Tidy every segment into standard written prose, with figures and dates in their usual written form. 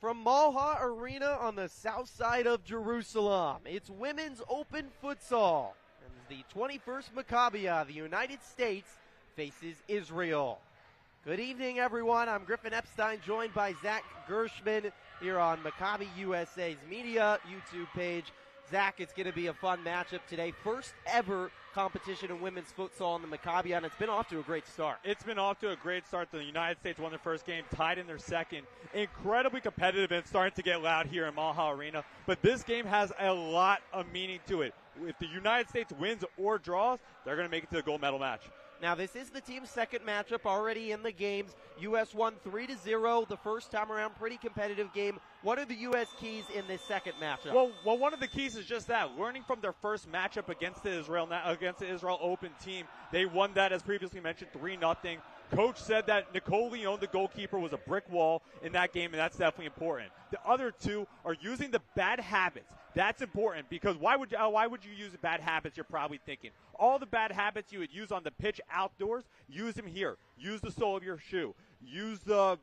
from Malha Arena on the south side of Jerusalem. It's Women's Open Futsal. And the 21st Maccabiah, the United States, faces Israel. Good evening, everyone. I'm Griffin Epstein, joined by Zach Gershman here on Maccabi USA's media YouTube page. Zach, it's going to be a fun matchup today. First ever competition in women's futsal in the Maccabiah, and it's been off to a great start. It's been off to a great start. The United States won their first game, tied in their second. Incredibly competitive and starting to get loud here in Malha Arena. But this game has a lot of meaning to it. If the United States wins or draws, they're going to make it to the gold medal match. Now, this is the team's second matchup already in the games. U.S. won 3-0 the first time around. Pretty competitive game. What are the U.S. keys in this second matchup? Well, one of the keys is just that. Learning from their first matchup against the Israel Open team. They won that, as previously mentioned, 3-0. Coach said that Nicole Leone, the goalkeeper, was a brick wall in that game, and that's definitely important. The other two are using the bad habits. That's important because why would you use bad habits, you're probably thinking. All the bad habits you would use on the pitch outdoors, use them here. Use the sole of your shoe. Use the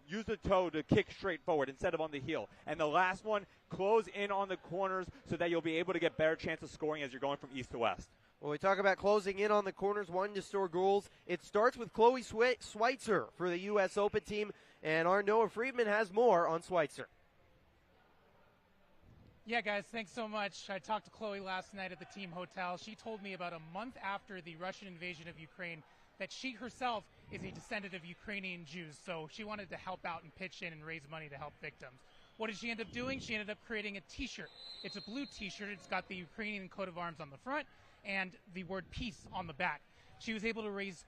toe to kick straight forward instead of on the heel. And the last one, close in on the corners so that you'll be able to get better chance of scoring as you're going from east to west. When we talk about closing in on the corners, wanting to score goals, it starts with Chloe Schweitzer for the U.S. Open team, and our Noah Friedman has more on Schweitzer. Yeah, guys, thanks so much. I talked to Chloe last night at the team hotel. She told me about a month after the Russian invasion of Ukraine that she herself is a descendant of Ukrainian Jews, so she wanted to help out and pitch in and raise money to help victims. What did she end up doing? She ended up creating a T-shirt. It's a blue T-shirt. It's got the Ukrainian coat of arms on the front and the word peace on the back. She was able to raise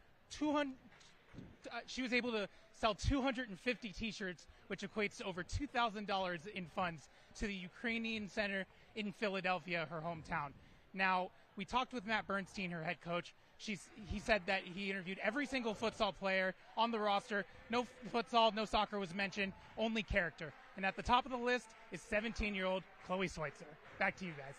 she was able to sell 250 T-shirts, which equates to over $2,000 in funds to the Ukrainian Center in Philadelphia, her hometown. Now, we talked with Matt Bernstein, her head coach. He said that he interviewed every single futsal player on the roster. No futsal, no soccer was mentioned, only character. And at the top of the list is 17-year-old Chloe Schweitzer. Back to you guys.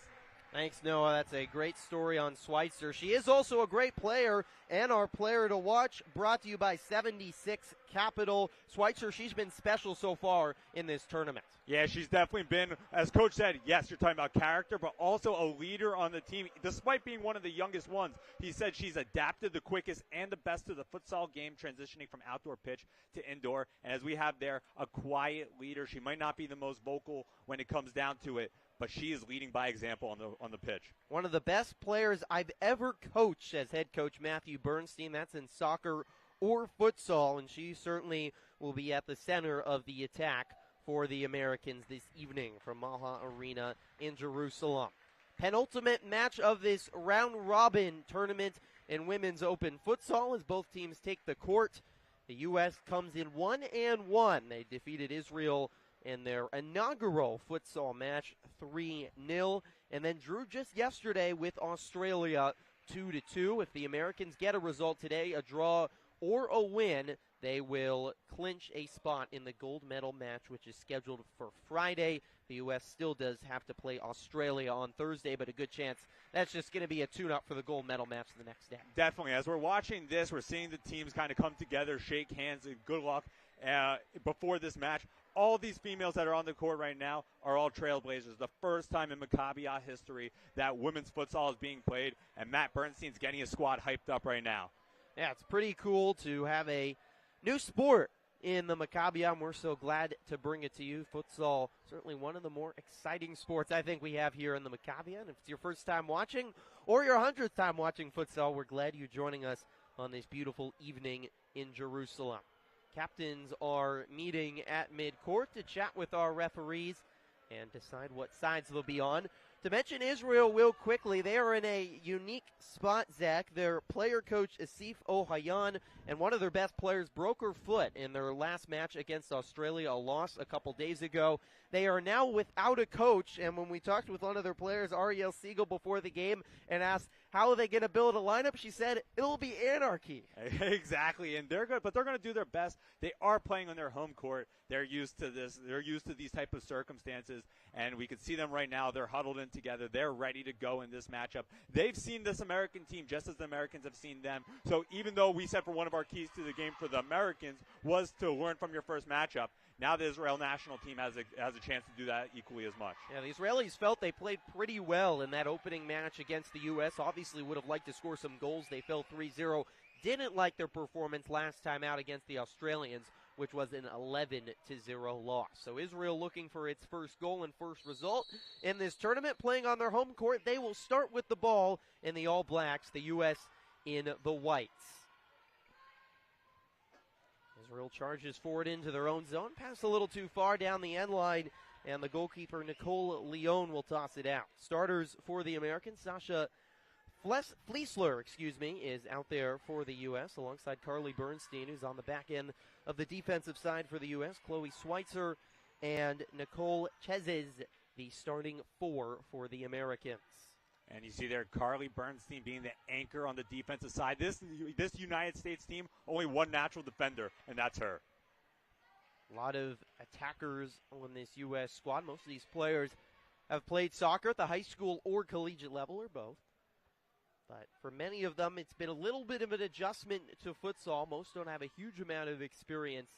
Thanks, Noah. That's a great story on Schweitzer. She is also a great player, and our player to watch, brought to you by 76 Capital. Schweitzer, she's been special so far in this tournament. Yeah, she's definitely been, as Coach said, yes, you're talking about character, but also a leader on the team. Despite being one of the youngest ones, he said she's adapted the quickest and the best to the futsal game, transitioning from outdoor pitch to indoor. And as we have there, a quiet leader. She might not be the most vocal when it comes down to it, but she is leading by example on the pitch. One of the best players I've ever coached, says head coach Matthew Bernstein. That's in soccer or futsal, and she certainly will be at the center of the attack for the Americans this evening from Malha Arena in Jerusalem. Penultimate match of this round-robin tournament in Women's Open Futsal as both teams take the court. The U.S. comes in 1-1. They defeated Israel in their inaugural futsal match 3-0, and then drew just yesterday with Australia 2-2. If the Americans get a result today, a draw or a win, they will clinch a spot in the gold medal match, which is scheduled for Friday. The U.S. still does have to play Australia on Thursday, but a good chance that's just going to be a tune-up for the gold medal match the next day. Definitely. As we're watching this, we're seeing the teams kind of come together, shake hands, and good luck before this match. All these females that are on the court right now are all trailblazers. The first time in Maccabiah history that women's futsal is being played, and Matt Bernstein's getting his squad hyped up right now. Yeah, it's pretty cool to have a new sport in the Maccabiah, and we're so glad to bring it to you. Futsal, certainly one of the more exciting sports I think we have here in the Maccabiah. And if it's your first time watching or your 100th time watching futsal, we're glad you're joining us on this beautiful evening in Jerusalem. Captains are meeting at midcourt to chat with our referees and decide what sides they'll be on. To mention Israel real quickly, they are in a unique spot, Zach. Their player coach, Asif Ohayan, and one of their best players broke her foot in their last match against Australia, a loss a couple days ago. They are now without a coach, and when we talked with one of their players, Ariel Siegel, before the game and asked, how are they going to build a lineup? She said, it'll be anarchy. Exactly, and they're good, but they're going to do their best. They are playing on their home court. They're used to this. They're used to these type of circumstances, and we can see them right now. They're huddled in together. They're ready to go in this matchup. They've seen this American team just as the Americans have seen them. So even though we said for one of our keys to the game for the Americans was to learn from your first matchup, now the Israel national team has a chance to do that equally as much. Yeah, the Israelis felt they played pretty well in that opening match against the U.S. Obviously would have liked to score some goals. They fell 3-0. Didn't like their performance last time out against the Australians, which was an 11-0 loss. So Israel looking for its first goal and first result in this tournament. Playing on their home court, they will start with the ball in the All Blacks, the U.S. in the whites. Israel charges forward into their own zone. Pass a little too far down the end line, and the goalkeeper, Nicole Leon, will toss it out. Starters for the Americans, Sasha Fleisler, is out there for the U.S., alongside Carly Bernstein, who's on the back end of the defensive side for the U.S., Chloe Schweitzer, and Nicole Chezes, the starting four for the Americans. And you see there Carly Bernstein being the anchor on the defensive side. This United States team, only one natural defender, and that's her. A lot of attackers on this U.S. squad. Most of these players have played soccer at the high school or collegiate level, or both. But for many of them, it's been a little bit of an adjustment to futsal. Most don't have a huge amount of experience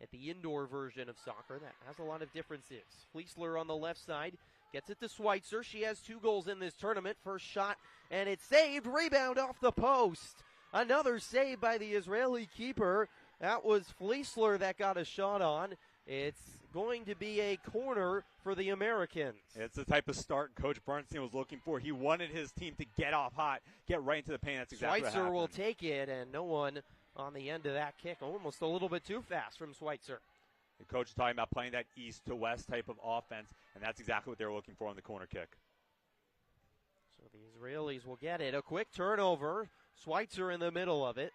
at the indoor version of soccer. That has a lot of differences. Fleisler on the left side gets it to Schweitzer. She has 2 goals in this tournament. First shot, and it's saved. Rebound off the post. Another save by the Israeli keeper. That was Fleisler that got a shot on. It's going to be a corner for the Americans. It's the type of start Coach Bernstein was looking for. He wanted his team to get off hot, get right into the paint. That's exactly what happened. Schweitzer will take it, and no one on the end of that kick. Almost a little bit too fast from Schweitzer. The coach is talking about playing that east to west type of offense, and that's exactly what they were looking for on the corner kick. So the Israelis will get it. A quick turnover. Schweitzer in the middle of it.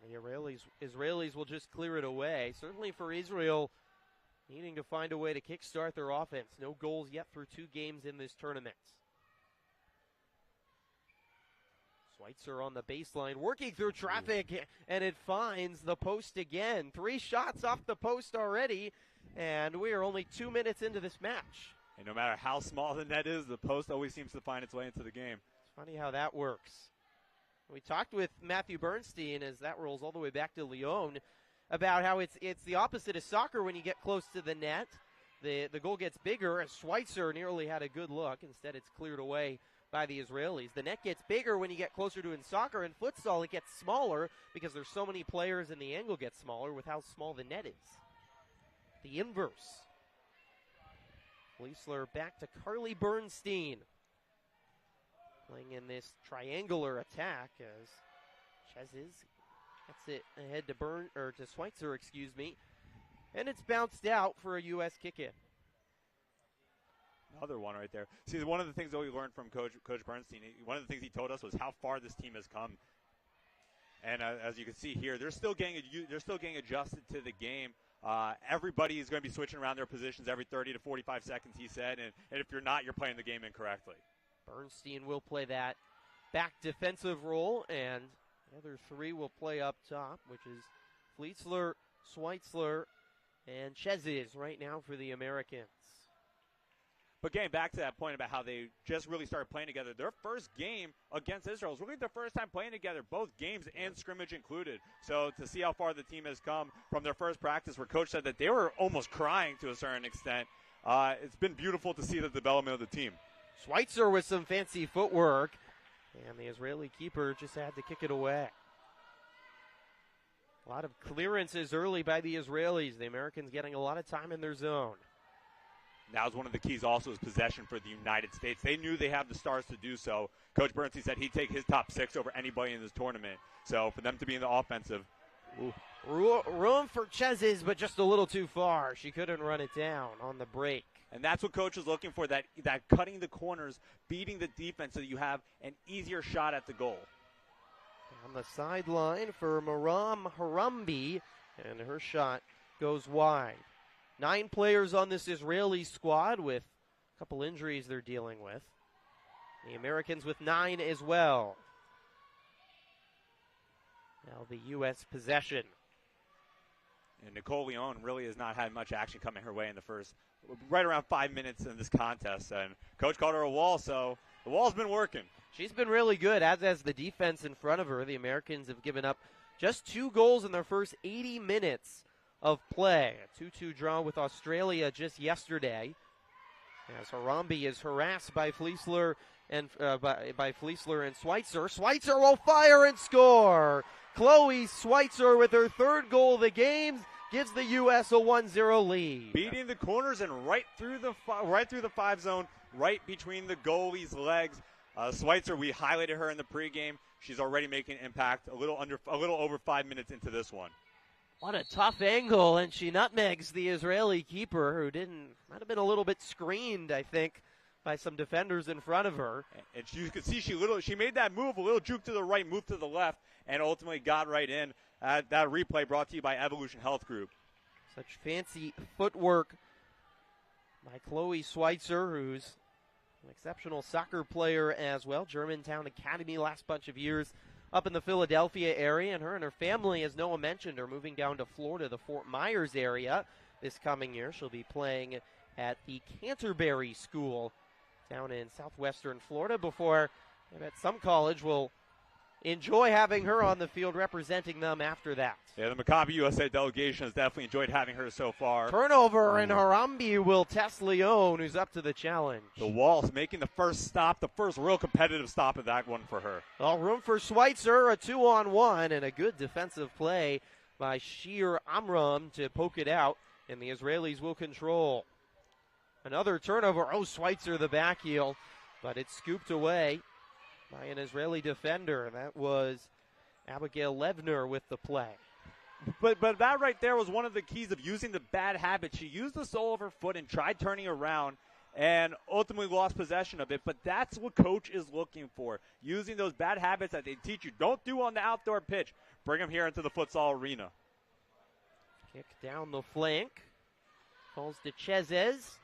And the Israelis will just clear it away. Certainly for Israel, needing to find a way to kickstart their offense. No goals yet through 2 games in this tournament. Schweitzer on the baseline, working through traffic, and it finds the post again. 3 shots off the post already, and we are only 2 minutes into this match. And no matter how small the net is, the post always seems to find its way into the game. It's funny how that works. We talked with Matthew Bernstein, as that rolls all the way back to Lyon, about how it's the opposite of soccer. When you get close to the net, the goal gets bigger, as Schweitzer nearly had a good look. Instead, it's cleared away by the Israelis. The net gets bigger when you get closer to it. In soccer and futsal, it gets smaller because there's so many players and the angle gets smaller with how small the net is. The inverse. Fleisler back to Carly Bernstein, playing in this triangular attack as Chezes gets it ahead to Schweitzer, and it's bounced out for a U.S. kick-in. Another one right there. See, one of the things that we learned from Coach Bernstein, one of the things he told us was how far this team has come. And as you can see here, they're still getting adjusted to the game. Everybody is going to be switching around their positions every 30 to 45 seconds, he said. And if you're not, you're playing the game incorrectly. Bernstein will play that back defensive role, and the other 3 will play up top, which is Fleisler, Schweitzer, and Chezes right now for the Americans. But getting back to that point about how they just really started playing together, their first game against Israel was really their first time playing together, both games and scrimmage included. So to see how far the team has come from their first practice, where Coach said that they were almost crying to a certain extent, it's been beautiful to see the development of the team. Schweitzer with some fancy footwork, and the Israeli keeper just had to kick it away. A lot of clearances early by the Israelis. The Americans getting a lot of time in their zone. That was one of the keys also is possession for the United States. They knew they have the stars to do so. Coach Bernstein said he'd take his top 6 over anybody in this tournament. So for them to be in the offensive. Room for Chezes, but just a little too far. She couldn't run it down on the break. And that's what Coach is looking for, that cutting the corners, beating the defense so that you have an easier shot at the goal. On the sideline for Maram Harambi, and her shot goes wide. 9 players on this Israeli squad with a couple injuries they're dealing with. The Americans with 9 as well. Now the U.S. possession. And Nicole Leone really has not had much action coming her way in the first, right around 5 minutes in this contest. And Coach called her a wall, so the wall's been working. She's been really good, as has the defense in front of her. The Americans have given up just 2 goals in their first 80 minutes of play. A 2-2 draw with Australia just yesterday, as Harambe is harassed by Fleisler and by Fleisler and Schweitzer. Schweitzer will fire and score. Chloe Schweitzer with her 3rd goal of the game gives the U.S. a 1-0 lead. Beating the corners and right through the 5 zone, right between the goalie's legs. Schweitzer, we highlighted her in the pregame. She's already making an impact. A little over 5 minutes into this one. What a tough angle, and she nutmegs the Israeli keeper, who might have been a little bit screened, I think, by some defenders in front of her. And you could see she made that move, a little juke to the right, move to the left, and ultimately got right in. That replay brought to you by Evolution Health Group. Such fancy footwork by Chloe Schweitzer, who's an exceptional soccer player as well. Germantown Academy last bunch of years up in the Philadelphia area, and her family, as Noah mentioned, are moving down to Florida, the Fort Myers area this coming year. She'll be playing at the Canterbury School down in southwestern Florida before at some college will enjoy having her on the field representing them after that. Yeah, the Maccabi USA delegation has definitely enjoyed having her so far. Turnover, and Harambe will test Leone, who's up to the challenge. The Walls making the first stop, the first real competitive stop of that one for her. All room for Schweitzer, a 2-on-1, and a good defensive play by Shir Amram to poke it out, and the Israelis will control. Another turnover. Oh, Schweitzer the back heel, but it's scooped away by an Israeli defender. That was Abigail Levner with the play. But that right there was one of the keys of using the bad habit. She used the sole of her foot and tried turning around and ultimately lost possession of it. But that's what Coach is looking for, using those bad habits that they teach you. Don't do on the outdoor pitch. Bring them here into the futsal arena. Kick down the flank. Falls to Chezes.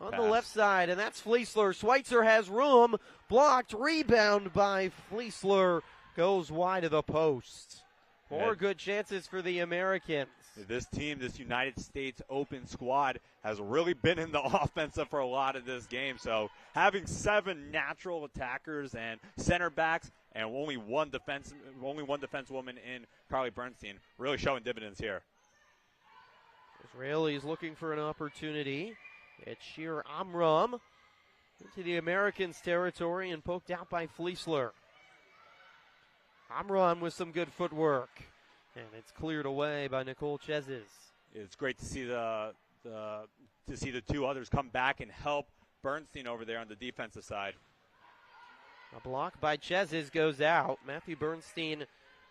On the left side, and that's Fleisler. Schweitzer has room. Blocked. Rebound by Fleisler. Goes wide of the post. More good chances for the Americans. This team, this United States Open squad, has really been in the offensive for a lot of this game. So having 7 natural attackers and center backs and only one defensewoman in Carly Bernstein, really showing dividends here. Israelis looking for an opportunity. It's Shir Amram into the Americans' territory and poked out by Fleisler. Amram with some good footwork, and it's cleared away by Nicole Chezes. It's great to see the 2 others come back and help Bernstein over there on the defensive side. A block by Chezes goes out. Matthew Bernstein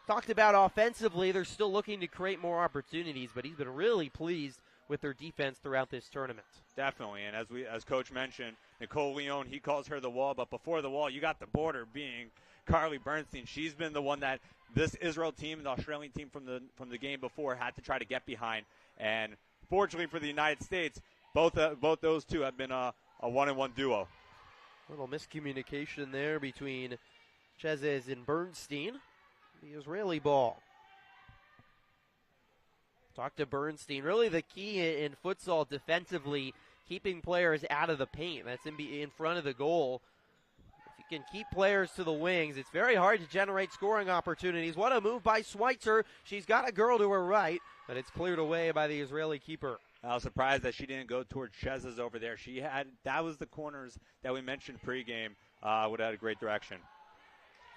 talked about offensively. They're still looking to create more opportunities, but he's been really pleased with their defense throughout this tournament. Definitely, and as Coach mentioned, Nicole Leone, he calls her the wall, but before the wall, you got the border being Carly Bernstein. She's been the one that this Israel team and the Australian team from the game before had to try to get behind. And fortunately for the United States, both those two have been a 1-on-1 duo. A little miscommunication there between Chezes and Bernstein. The Israeli ball. Talk to Bernstein. Really the key in futsal defensively, keeping players out of the paint. That's in front of the goal. If you can keep players to the wings, it's very hard to generate scoring opportunities. What a move by Schweitzer. She's got a girl to her right, but it's cleared away by the Israeli keeper. I was surprised that she didn't go towards Chezes over there. That was the corners that we mentioned pregame. Would have had a great direction.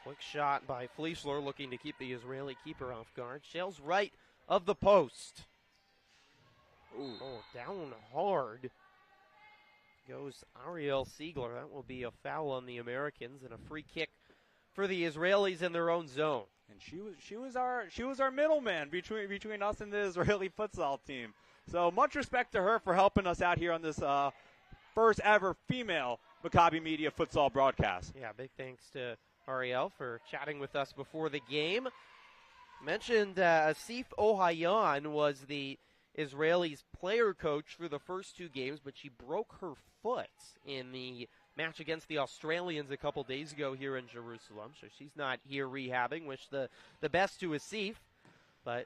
Quick shot by Fleisler, looking to keep the Israeli keeper off guard. Sails right of the post. Ooh. Oh, down hard goes Ariel Siegler. That will be a foul on the Americans and a free kick for the Israelis in their own zone. And she was our middleman between us and the Israeli futsal team. So much respect to her for helping us out here on this first ever female Maccabi Media futsal broadcast. Yeah, big thanks to Ariel for chatting with us before the game. Mentioned Asif Ohayan was the Israelis player coach for the first 2 games, but she broke her foot in the match against the Australians a couple days ago here in Jerusalem. So she's not here rehabbing. Wish the best to Asif, but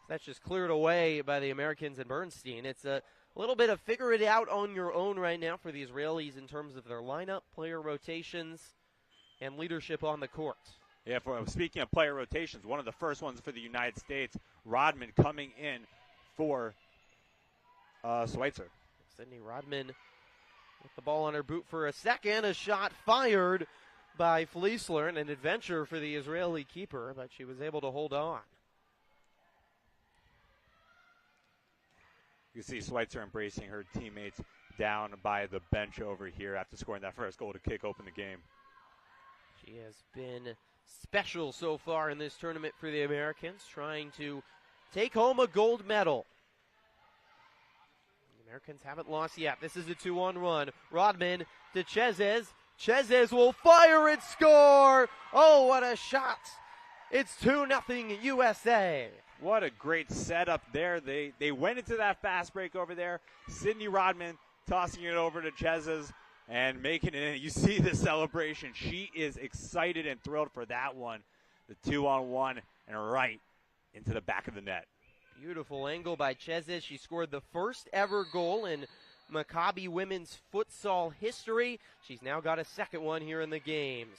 that's just cleared away by the Americans and Bernstein. It's a little bit of figure it out on your own right now for the Israelis in terms of their lineup, player rotations, and leadership on the court. Yeah, speaking of player rotations, one of the first ones for the United States, Rodman coming in for Schweitzer. Sydney Rodman with the ball on her boot for a second. A shot fired by Fleisler, and an adventure for the Israeli keeper, but she was able to hold on. You see Schweitzer embracing her teammates down by the bench over here after scoring that first goal to kick open the game. She has been special so far in this tournament for the Americans, trying to take home a gold medal. The Americans haven't lost yet. This is a 2-on-1. Rodman to Chezes. Chezes will fire and score. Oh, what a shot. It's 2-0 USA. What a great setup there. They went into that fast break over there. Sydney Rodman tossing it over to Chezes and making it in. You see the celebration. She is excited and thrilled for that one. The 2-on-1 and right into the back of the net. Beautiful angle by Chezes. She scored the first ever goal in Maccabi women's futsal history. She's now got a second one here in the games.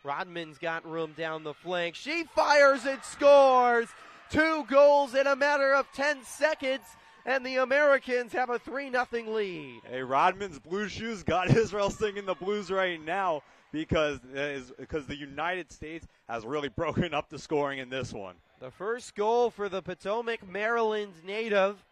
Rodman's got room down the flank. She fires and scores. 2 goals in a matter of 10 seconds. And the Americans have a 3-0 lead. Hey, Rodman's blue shoes got Israel singing the blues right now because the United States has really broken up the scoring in this one. The first goal for the Potomac, Maryland native.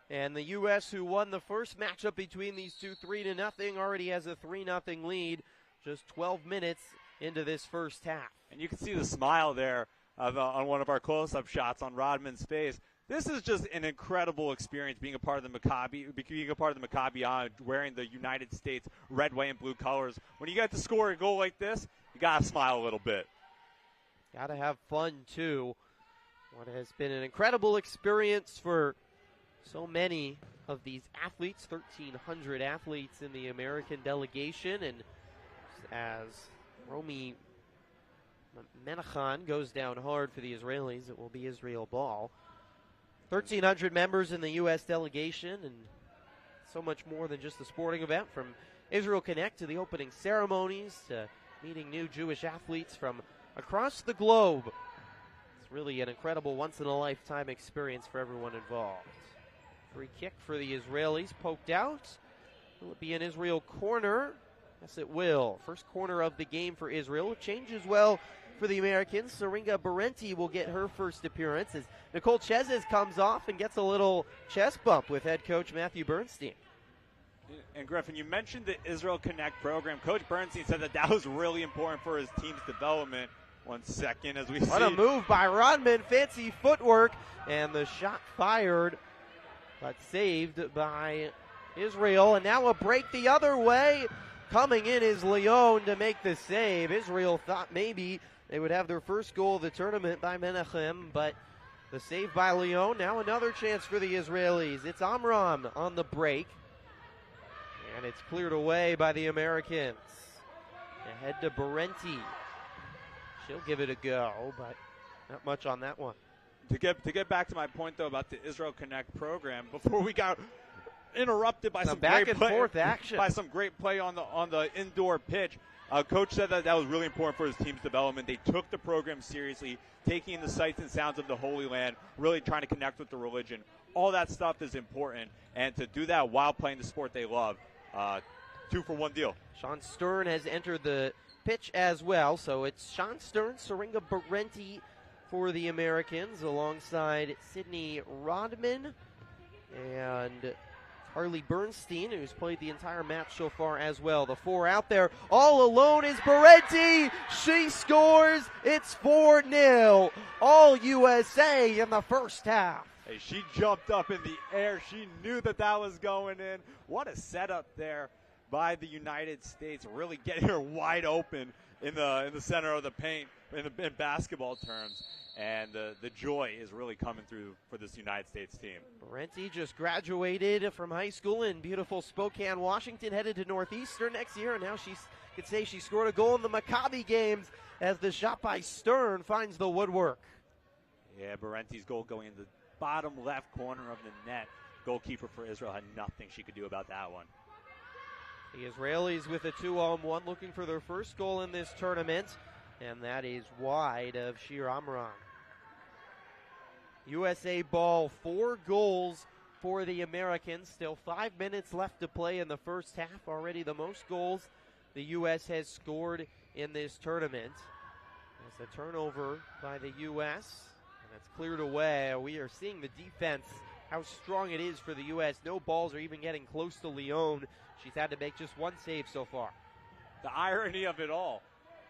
And the U.S., who won the first matchup between these two 3-0, already has a 3-0 lead just 12 minutes into this first half. And you can see the smile there on one of our close-up shots on Rodman's face. This is just an incredible experience being a part of the Maccabiah, wearing the United States red, white, and blue colors. When you get to score a goal like this, you got to smile a little bit. Got to have fun, too. What has been an incredible experience for so many of these athletes, 1,300 athletes in the American delegation. And as Romy Menachan goes down hard for the Israelis, it will be Israel ball. 1,300 members in the U.S. delegation, and so much more than just a sporting event, from Israel Connect to the opening ceremonies to meeting new Jewish athletes from across the globe. It's really an incredible once-in-a-lifetime experience for everyone involved. Free kick for the Israelis, poked out. Will it be an Israel corner? Yes, it will. First corner of the game for Israel. Changes well for the Americans. Saringa Berenti will get her first appearance as Nicole Chezes comes off and gets a little chest bump with head coach Matthew Bernstein. And Griffin, you mentioned the Israel Connect program. Coach Bernstein said that was really important for his team's development. 1 second as we see. What a move by Rodman. Fancy footwork. And the shot fired, but saved by Israel. And now a break the other way. Coming in is Leon to make the save. Israel thought maybe they would have their first goal of the tournament by Menachem, but the save by Leon. Now another chance for the Israelis. It's Amram on the break. And it's cleared away by the Americans. Ahead to Berenti. She'll give it a go, but not much on that one. To get back to my point, though, about the Israel Connect program, before we got interrupted by some back great and play, forth action. By some great play on the indoor pitch. Coach said that was really important for his team's development. They took the program seriously, taking in the sights and sounds of the Holy Land, really trying to connect with the religion. All that stuff is important, and to do that while playing the sport they love, 2-for-1 deal. Sean Stern has entered the pitch as well, so it's Sean Stern, Saringa Berenti for the Americans, alongside Sydney Rodman and Harley Bernstein, who's played the entire match so far as well. The 4 out there. All alone is Berenti. She scores. It's 4-0. All USA in the first half. Hey, she jumped up in the air. She knew that was going in. What a setup there by the United States, really getting her wide open in the center of the paint in basketball terms. and the joy is really coming through for this United States team. Parenti just graduated from high school in beautiful Spokane, Washington, headed to Northeastern next year, and now she could say she scored a goal in the Maccabiah games as the shot by Stern finds the woodwork. Yeah, Parenti's goal going in the bottom left corner of the net. Goalkeeper for Israel had nothing she could do about that one. The Israelis with a 2-on-1 looking for their first goal in this tournament, and that is wide of Shir Amram. USA ball, 4 goals for the Americans. Still 5 minutes left to play in the first half. Already the most goals the U.S. has scored in this tournament. As a turnover by the U.S., and that's cleared away. We are seeing the defense, how strong it is for the U.S. No balls are even getting close to Leon. She's had to make just 1 save so far. The irony of it all,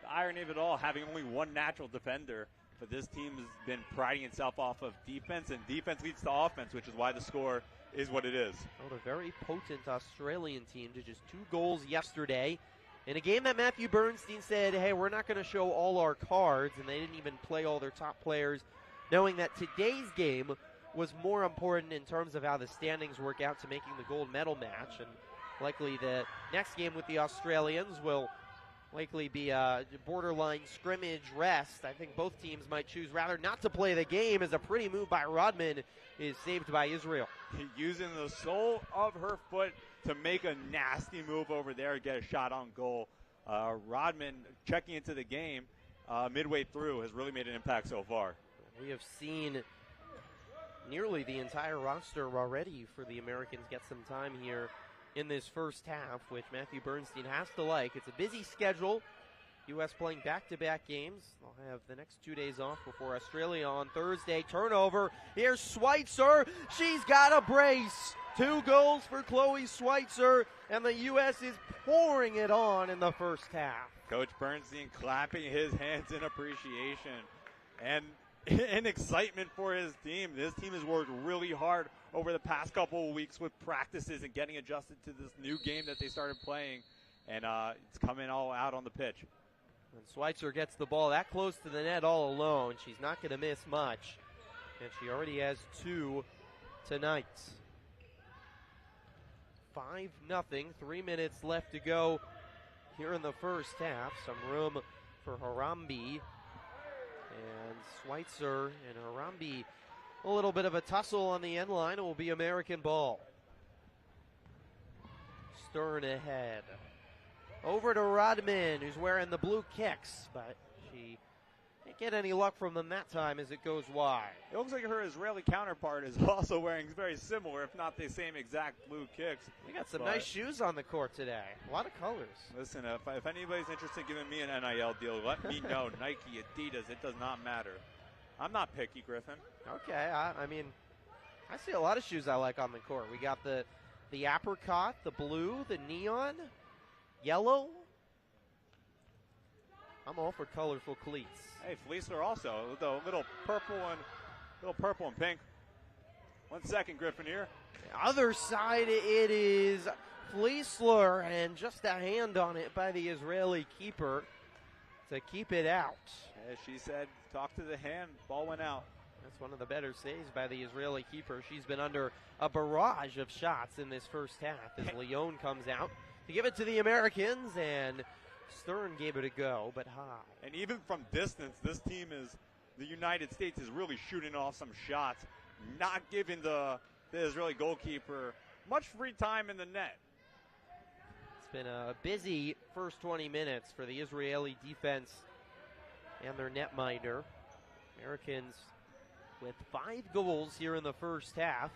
having only one natural defender, but this team has been priding itself off of defense, and defense leads to offense, which is why the score is what it is. Oh, a very potent Australian team to just 2 goals yesterday in a game that Matthew Bernstein said, hey, we're not going to show all our cards, and they didn't even play all their top players, knowing that today's game was more important in terms of how the standings work out to making the gold medal match, and likely the next game with the Australians will likely be a borderline scrimmage rest. I think both teams might choose rather not to play the game, as a pretty move by Rodman is saved by Israel. Using the sole of her foot to make a nasty move over there, get a shot on goal. Rodman checking into the game midway through has really made an impact so far. We have seen nearly the entire roster already for the Americans get some time here in this first half, which Matthew Bernstein has to like. It's a busy schedule. U.S. playing back-to-back games. They'll have the next 2 days off before Australia on Thursday. Turnover. Here's Schweitzer. She's got a brace. 2 goals for Chloe Schweitzer, and the U.S. is pouring it on in the first half. Coach Bernstein clapping his hands in appreciation and in excitement for his team. This team has worked really hard over the past couple of weeks with practices and getting adjusted to this new game that they started playing, and it's coming all out on the pitch. And Schweitzer gets the ball that close to the net all alone. She's not going to miss much, and she already has 2 tonight. 5-0, 3 minutes left to go here in the first half. Some room for Harambe and Schweitzer, and Harambe a little bit of a tussle on the end line. It will be American ball. Stern ahead. Over to Rodman, who's wearing the blue kicks, but she can't get any luck from them that time as it goes wide. It looks like her Israeli counterpart is also wearing very similar, if not the same exact blue kicks. We got some nice shoes on the court today. A lot of colors. Listen, if anybody's interested in giving me an NIL deal, let me know. Nike, Adidas, it does not matter. I'm not picky, Griffin. Okay, I mean, I see a lot of shoes I like on the court. We got the apricot, the blue, the neon, yellow. I'm all for colorful cleats. Hey, Fleisler also, the little purple and pink. 1 second, Griffin here. The other side, it is Fleisler, and just a hand on it by the Israeli keeper to keep it out. As she said, talk to the hand, ball went out. That's one of the better saves by the Israeli keeper. She's been under a barrage of shots in this first half as Leon comes out to give it to the Americans, and Stern gave it a go, but high. And even from distance, this team the United States is really shooting off some shots, not giving the Israeli goalkeeper much free time in the net. It's been a busy first 20 minutes for the Israeli defense and their netminder. Americans with 5 goals here in the first half.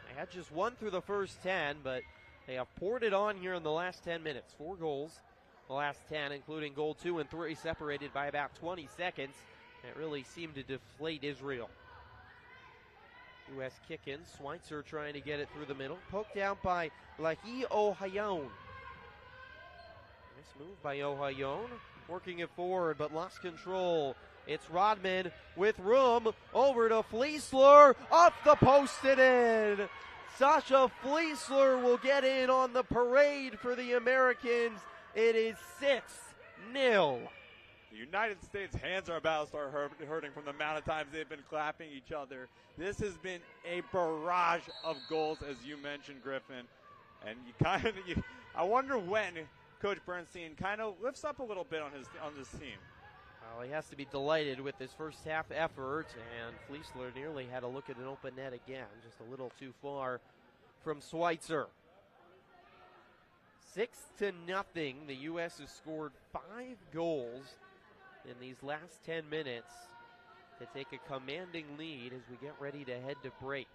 They had just 1 through the first 10, but they have poured it on here in the last 10 minutes. 4 goals the last 10, including goal 2 and 3, separated by about 20 seconds. It really seemed to deflate Israel. U.S. kick in. Schweitzer trying to get it through the middle. Poked out by Lahi Ohayon. Nice move by Ohayon. Working it forward, but lost control. It's Rodman with room. Over to Fleisler. Off the post and in. Sasha Fleisler will get in on the parade for the Americans. It is 6-0. The United States hands are about to start hurting from the amount of times they've been clapping each other. This has been a barrage of goals, as you mentioned, Griffin. And I wonder when Coach Bernstein kind of lifts up a little bit on this team. Well, he has to be delighted with his first half effort, and Fleisler nearly had a look at an open net again, just a little too far from Schweitzer. 6-0. The U.S. has scored 5 goals in these last 10 minutes to take a commanding lead as we get ready to head to break.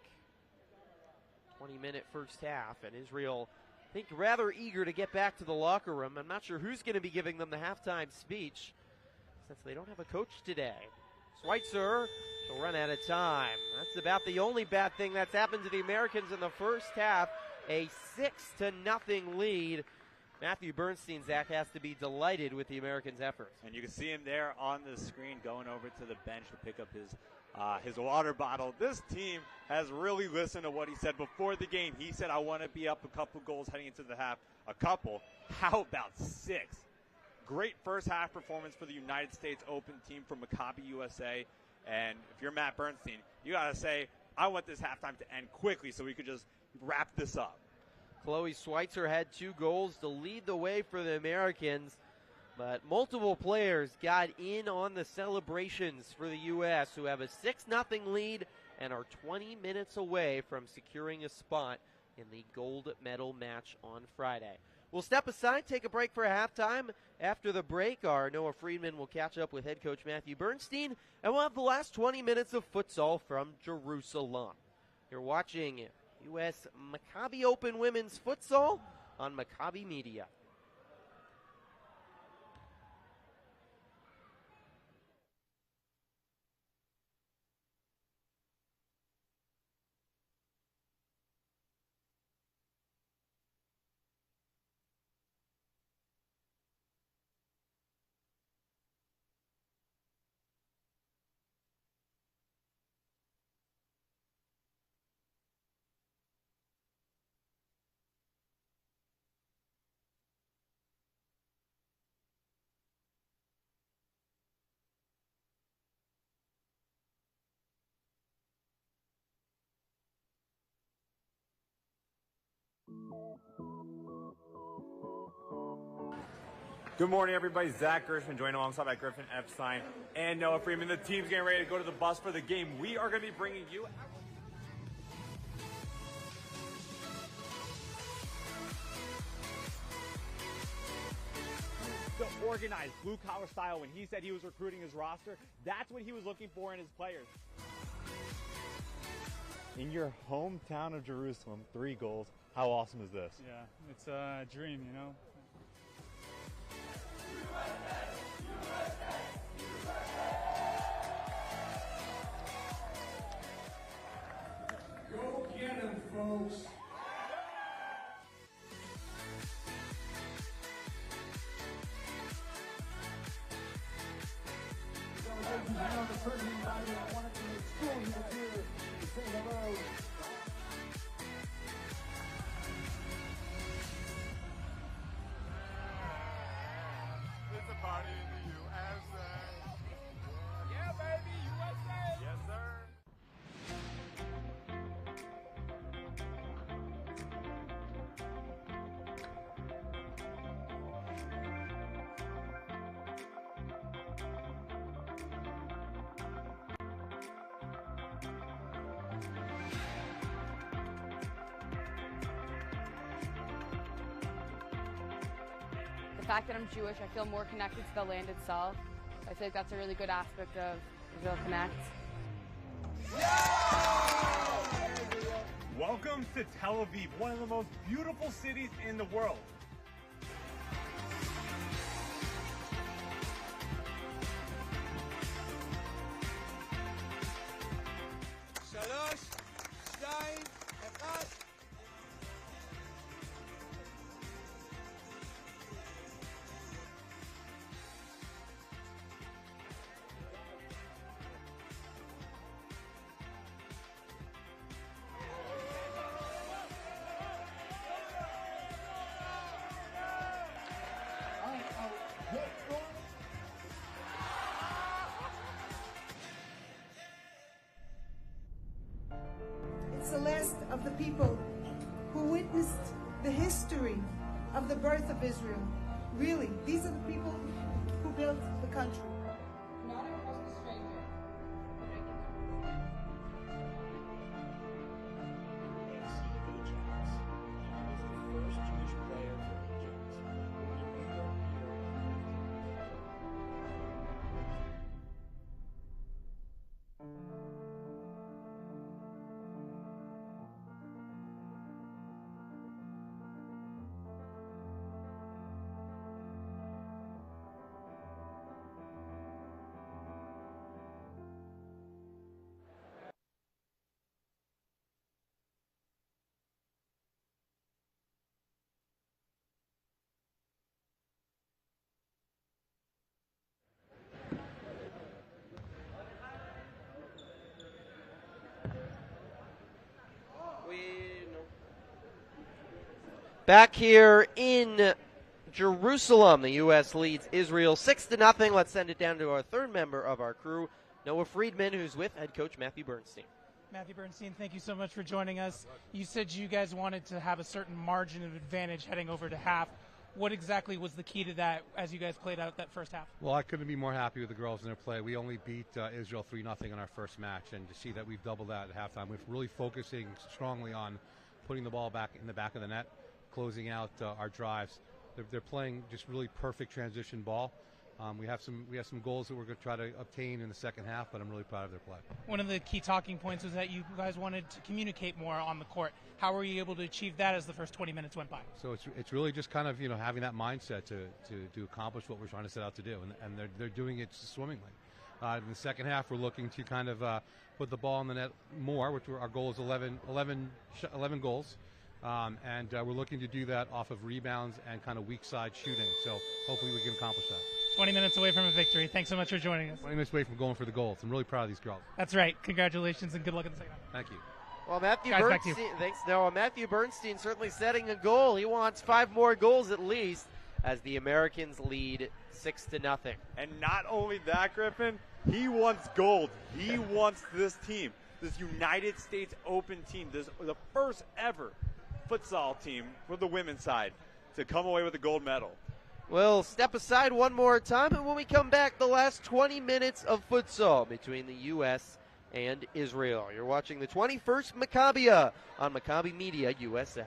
20-minute first half, and Israel, I think, rather eager to get back to the locker room. I'm not sure who's going to be giving them the halftime speech, since they don't have a coach today. Schweitzer will run out of time. That's about the only bad thing that's happened to the Americans in the first half. A 6-0 lead. Matthew Bernstein, Zach, has to be delighted with the Americans' efforts. And you can see him there on the screen going over to the bench to pick up his water bottle. This team has really listened to what he said before the game. He said, I want to be up a couple goals heading into the half. A couple? How about 6? Great first half performance for the United States Open team from Maccabiah USA. And if you're Matt Bernstein, you got to say, I want this halftime to end quickly so we could just wrap this up. Chloe Schweitzer had 2 goals to lead the way for the Americans, but multiple players got in on the celebrations for the U.S., who have a 6-0 lead and are 20 minutes away from securing a spot in the gold medal match on Friday. We'll step aside, take a break for halftime. After the break, our Noah Friedman will catch up with head coach Matthew Bernstein, and we'll have the last 20 minutes of futsal from Jerusalem. You're watching U.S. Maccabi Open Women's Futsal on Maccabi Media. Good morning, everybody. Zach Gershman joined alongside by Griffin Epstein and Noah Freeman. The team's getting ready to go to the bus for the game. We are going to be bringing you... The organized blue-collar style. When he said he was recruiting his roster, that's what he was looking for in his players. In your hometown of Jerusalem, 3 goals. How awesome is this? Yeah, it's a dream, you know. Go get him, folks. It's a party in the USA. Yeah, baby, USA. Yes, sir. The fact that I'm Jewish, I feel more connected to the land itself. I think that's a really good aspect of Israel Connect. Welcome to Tel Aviv, one of the most beautiful cities in the world. people who witnessed the history of the birth of Israel. Really, these are the people who built the country. Not a Muslim stranger. Back here in Jerusalem, the U.S. leads Israel 6-0. Let's send it down to our third member of our crew, Noah Friedman, who's with head coach Matthew Bernstein. Matthew Bernstein, thank you so much for joining us. You said you guys wanted to have a certain margin of advantage heading over to half. What exactly was the key to that as you guys played out that first half? Well, I couldn't be more happy with the girls in their play. We only beat Israel 3-0 in our first match, and to see that we've doubled that at halftime, we're really focusing strongly on putting the ball back in the back of the net, closing out our drives. They're playing just really perfect transition ball. We have some goals that we're going to try to obtain in the second half, but I'm really proud of their play. One of the key talking points was that you guys wanted to communicate more on the court. How were you able to achieve that as the first 20 minutes went by? So it's really just kind of having that mindset to accomplish what we're trying to set out to do, and they're doing it swimmingly. In the second half, we're looking to kind of put the ball in the net more, which our goal is 11 goals. And we're looking to do that off of rebounds and kind of weak side shooting. So hopefully we can accomplish that. 20 minutes away from a victory. Thanks so much for joining us. 20 minutes away from going for the goals. I'm really proud of these girls. That's right. Congratulations and good luck in the second half. Thank you. Well, Matthew Guys, Bernstein, thanks, Noah. Matthew Bernstein certainly setting a goal. He wants 5 more goals at least as the Americans lead 6-0. And not only that, Griffin, he wants gold. He wants this team, this United States Open team, the first ever futsal team for the women's side to come away with a gold medal. We'll step aside one more time, and when we come back, the last 20 minutes of futsal between the U.S. and Israel. You're watching the 21st Maccabiah on Maccabi Media USA.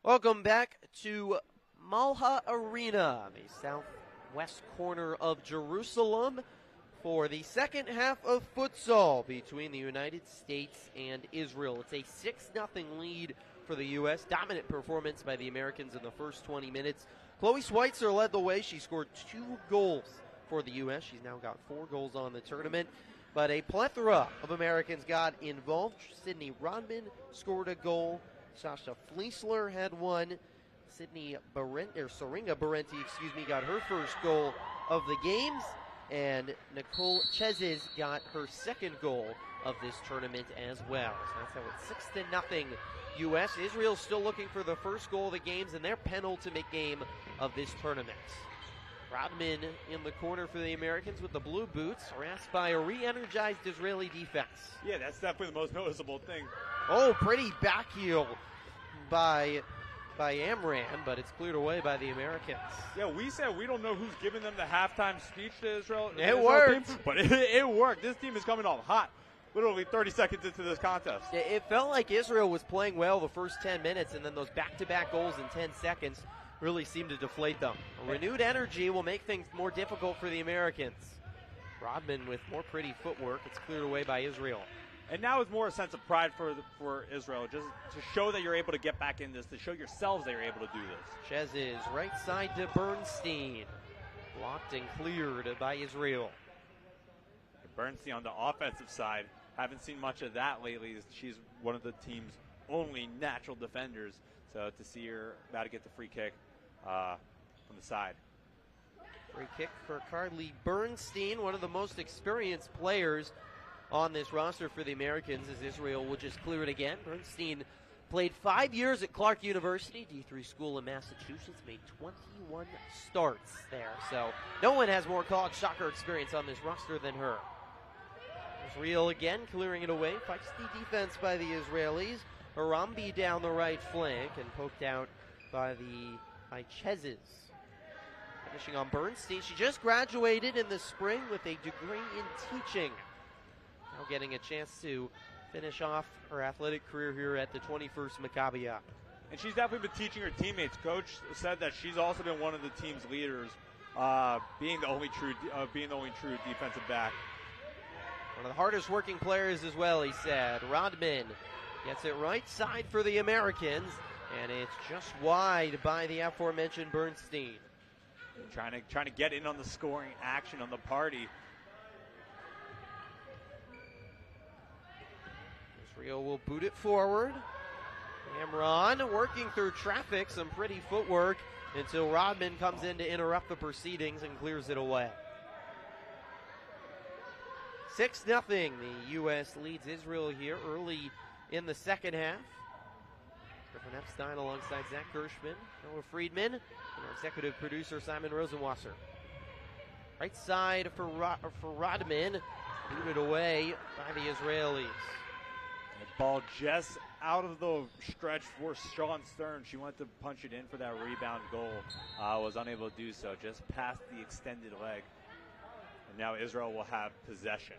Welcome back to Malha Arena, the southwest corner of Jerusalem, for the second half of futsal between the United States and Israel. It's a 6-0 lead for the U.S. Dominant performance by the Americans in the first 20 minutes. Chloe Schweitzer led the way. She scored 2 goals for the U.S. She's now got 4 goals on the tournament. But a plethora of Americans got involved. Sydney Rodman scored a goal. Sasha Fleisler had one. Saringa Barenti, got her first goal of the games. And Nicole Chezes got her second goal of this tournament as well. So that's how it's 6-0 U.S. Israel's still looking for the first goal of the games and their penultimate game of this tournament. Rodman in the corner for the Americans with the blue boots, harassed by a re-energized Israeli defense. Yeah, that's definitely the most noticeable thing. Oh, pretty back heel by Amran, but it's cleared away by the Americans. Yeah, we said we don't know who's giving them the halftime speech to Israel. It worked. Team, but it worked. This team is coming off hot. Literally 30 seconds into this contest. It felt like Israel was playing well the first 10 minutes, and then those back-to-back goals in 10 seconds really seemed to deflate them. A renewed energy will make things more difficult for the Americans. Rodman with more pretty footwork. It's cleared away by Israel. And now it's more a sense of pride for Israel, just to show that you're able to get back in this, to show yourselves that you're able to do this. Chezes right side to Bernstein. Blocked and cleared by Israel. Bernstein on the offensive side. Haven't seen much of that lately. She's one of the team's only natural defenders. So to see her about to get the free kick from the side. Free kick for Carly Bernstein, one of the most experienced players on this roster for the Americans, as Israel will just clear it again. Bernstein played 5 years at Clark University, D3 school in Massachusetts, made 21 starts there. So no one has more college soccer experience on this roster than her. Israel again clearing it away. Feisty defense by the Israelis. Harambi down the right flank and poked out by Chezes. Finishing on Bernstein. She just graduated in the spring with a degree in teaching. Now getting a chance to finish off her athletic career here at the 21st Maccabiah. And she's definitely been teaching her teammates. Coach said that she's also been one of the team's leaders, being the only true defensive back. One of the hardest working players as well, he said. Rodman gets it right side for the Americans, and it's just wide by the aforementioned Bernstein. Trying to get in on the scoring action on the party. Israel will boot it forward. Amran working through traffic, some pretty footwork until Rodman comes in to interrupt the proceedings and clears it away. 6-0. The U.S. leads Israel here early in the second half. Griffin Epstein alongside Zach Gershman, Noah Friedman, and our executive producer Simon Rosenwasser. Right side for Rodman, booted away by the Israelis. The ball just out of the stretch for Sean Stern. She wanted to punch it in for that rebound goal. Was unable to do so, just past the extended leg. And now Israel will have possession.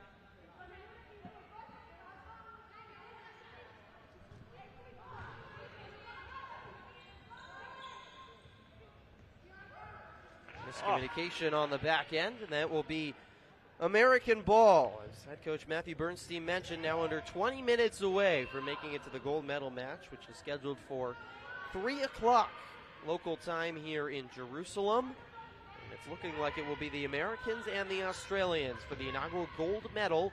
Miscommunication on the back end, and that will be American ball. As head coach Matthew Bernstein mentioned, now under 20 minutes away from making it to the gold medal match, which is scheduled for 3 o'clock local time here in Jerusalem. And it's looking like it will be the Americans and the Australians for the inaugural gold medal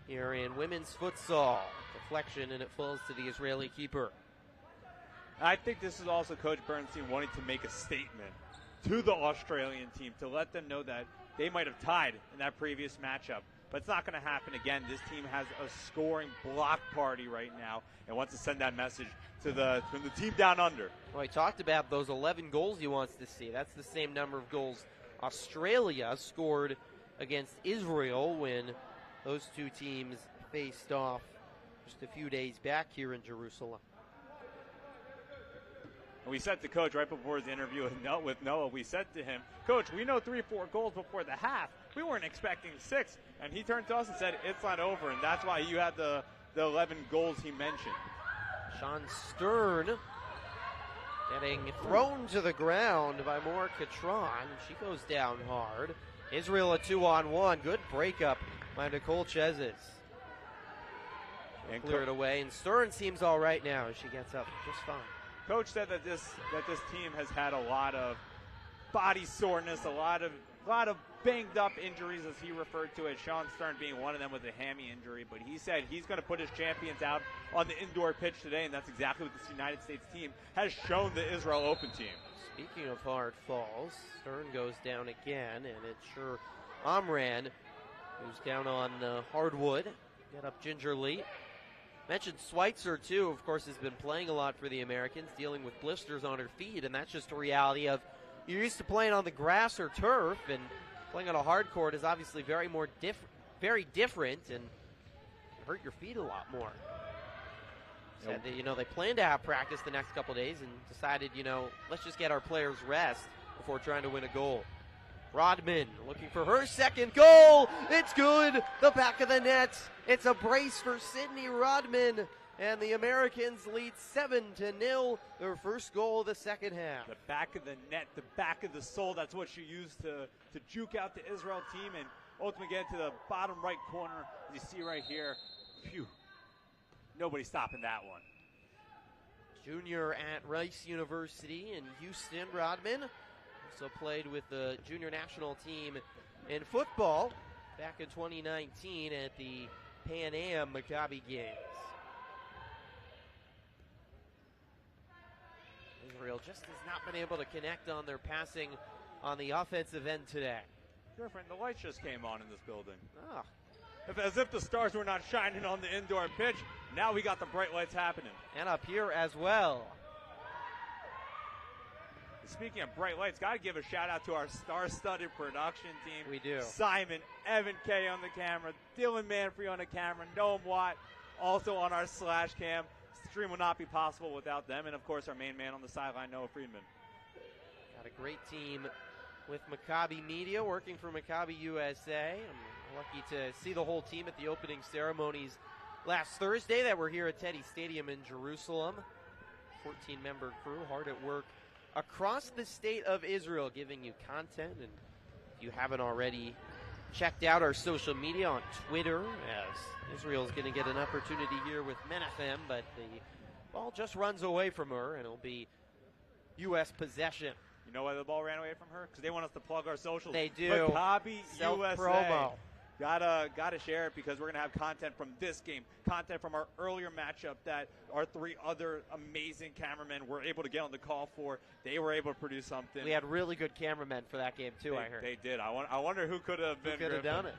here in women's futsal. Deflection, and it falls to the Israeli keeper. I think this is also Coach Bernstein wanting to make a statement to the Australian team to let them know that they might have tied in that previous matchup, but it's not going to happen again. This team has a scoring block party right now and wants to send that message to the team down under. Well, he talked about those 11 goals he wants to see. That's the same number of goals Australia scored against Israel when those two teams faced off just a few days back here in Jerusalem. We said to Coach right before his interview with Noah, we said to him, Coach, we know 3-4 goals before the half. We weren't expecting 6. And he turned to us and said, it's not over. And that's why you had the 11 goals he mentioned. Sean Stern getting thrown to the ground by Maura Catron. She goes down hard. Israel a 2-on-1. Good breakup by Nicole Chezes. And clear it away. And Stern seems all right now as she gets up just fine. Coach said that this team has had a lot of body soreness, a lot of banged up injuries, as he referred to it. Sean Stern being one of them with a hammy injury, but he said he's going to put his champions out on the indoor pitch today, and that's exactly what this United States team has shown the Israel Open team. Speaking of hard falls, Stern goes down again, and it's sure Amran who's down on hardwood. Get up gingerly. Mentioned Schweitzer, too, of course, has been playing a lot for the Americans, dealing with blisters on her feet, and that's just a reality of you're used to playing on the grass or turf, and playing on a hard court is obviously very different, and hurt your feet a lot more. Said that, they planned to have practice the next couple days and decided, let's just get our players rest before trying to win a goal. Rodman looking for her second goal. It's good. The back of the net. It's a brace for Sydney Rodman. And the Americans lead 7-0. Their first goal of the second half. The back of the net, the back of the soul. That's what she used to juke out the Israel team and ultimately get to the bottom right corner. As you see right here. Phew. Nobody stopping that one. Junior at Rice University in Houston, Rodman. Also played with the junior national team in football back in 2019 at the Pan Am Maccabiah Games. Israel just has not been able to connect on their passing on the offensive end today. Girlfriend, the lights just came on in this building. Ah. As if the stars were not shining on the indoor pitch. Now we got the bright lights happening. And up here as well. Speaking of bright lights, got to give a shout out to our star-studded production team. We do. Simon, Evan K on the camera, Dylan Manfrey on the camera, Noam Watt also on our slash cam. Stream will not be possible without them. And, of course, our main man on the sideline, Noah Friedman. Got a great team with Maccabi Media working for Maccabi USA. I'm lucky to see the whole team at the opening ceremonies last Thursday that were here at Teddy Stadium in Jerusalem. 14-member crew hard at work across the state of Israel, giving you content. And if you haven't already checked out our social media on Twitter, as Israel is going to get an opportunity here with Menachem, but the ball just runs away from her, and it'll be U.S. possession. You know why the ball ran away from her? Because they want us to plug our socials. They do. Maccabi Self-promo. USA. Gotta share it because we're gonna have content from this game, content from our earlier matchup that our three other amazing cameramen were able to get on the call for. They were able to produce something. We had really good cameramen for that game too. I heard they did. I wonder who could have been. Who could have done it?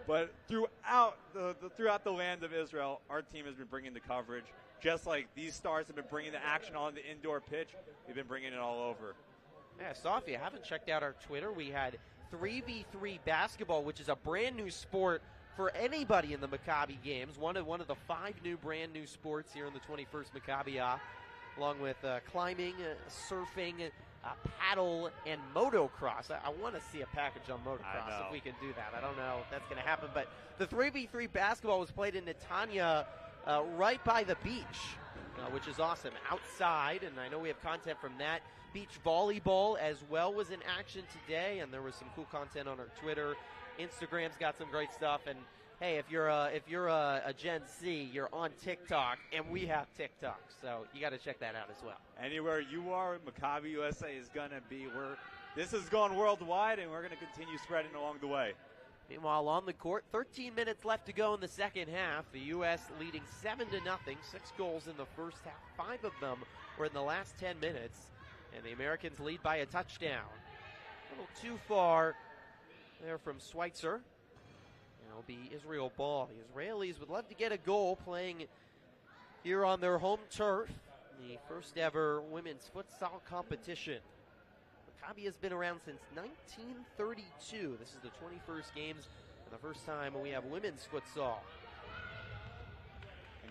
But throughout the land of Israel, our team has been bringing the coverage. Just like these stars have been bringing the action on the indoor pitch, we've been bringing it all over. Yeah, so if you haven't checked out our Twitter, we had 3v3 basketball, which is a brand new sport for anybody in the Maccabi games. One of the 5 new brand new sports here in the 21st Maccabiah, along with climbing, surfing, paddle, and motocross. I want to see a package on motocross if we can do that. I don't know if that's going to happen, but the 3v3 basketball was played in Netanya right by the beach, which is awesome. Outside, and I know we have content from that. Beach volleyball as well was in action today, and there was some cool content on our Twitter. Instagram's got some great stuff, and hey, if you're a Gen Z, you're on TikTok, and we have TikTok, so you got to check that out as well. Anywhere you are, Maccabi USA is gonna be. This has gone worldwide, and we're gonna continue spreading along the way. Meanwhile, on the court, 13 minutes left to go in the second half. The U.S. leading 7-0, 6 goals in the first half. 5 of them were in the last 10 minutes. And the Americans lead by a touchdown. A little too far there from Schweitzer. And it'll be Israel ball. The Israelis would love to get a goal playing here on their home turf. The first ever women's futsal competition. Maccabi has been around since 1932. This is the 21st games and the first time we have women's futsal.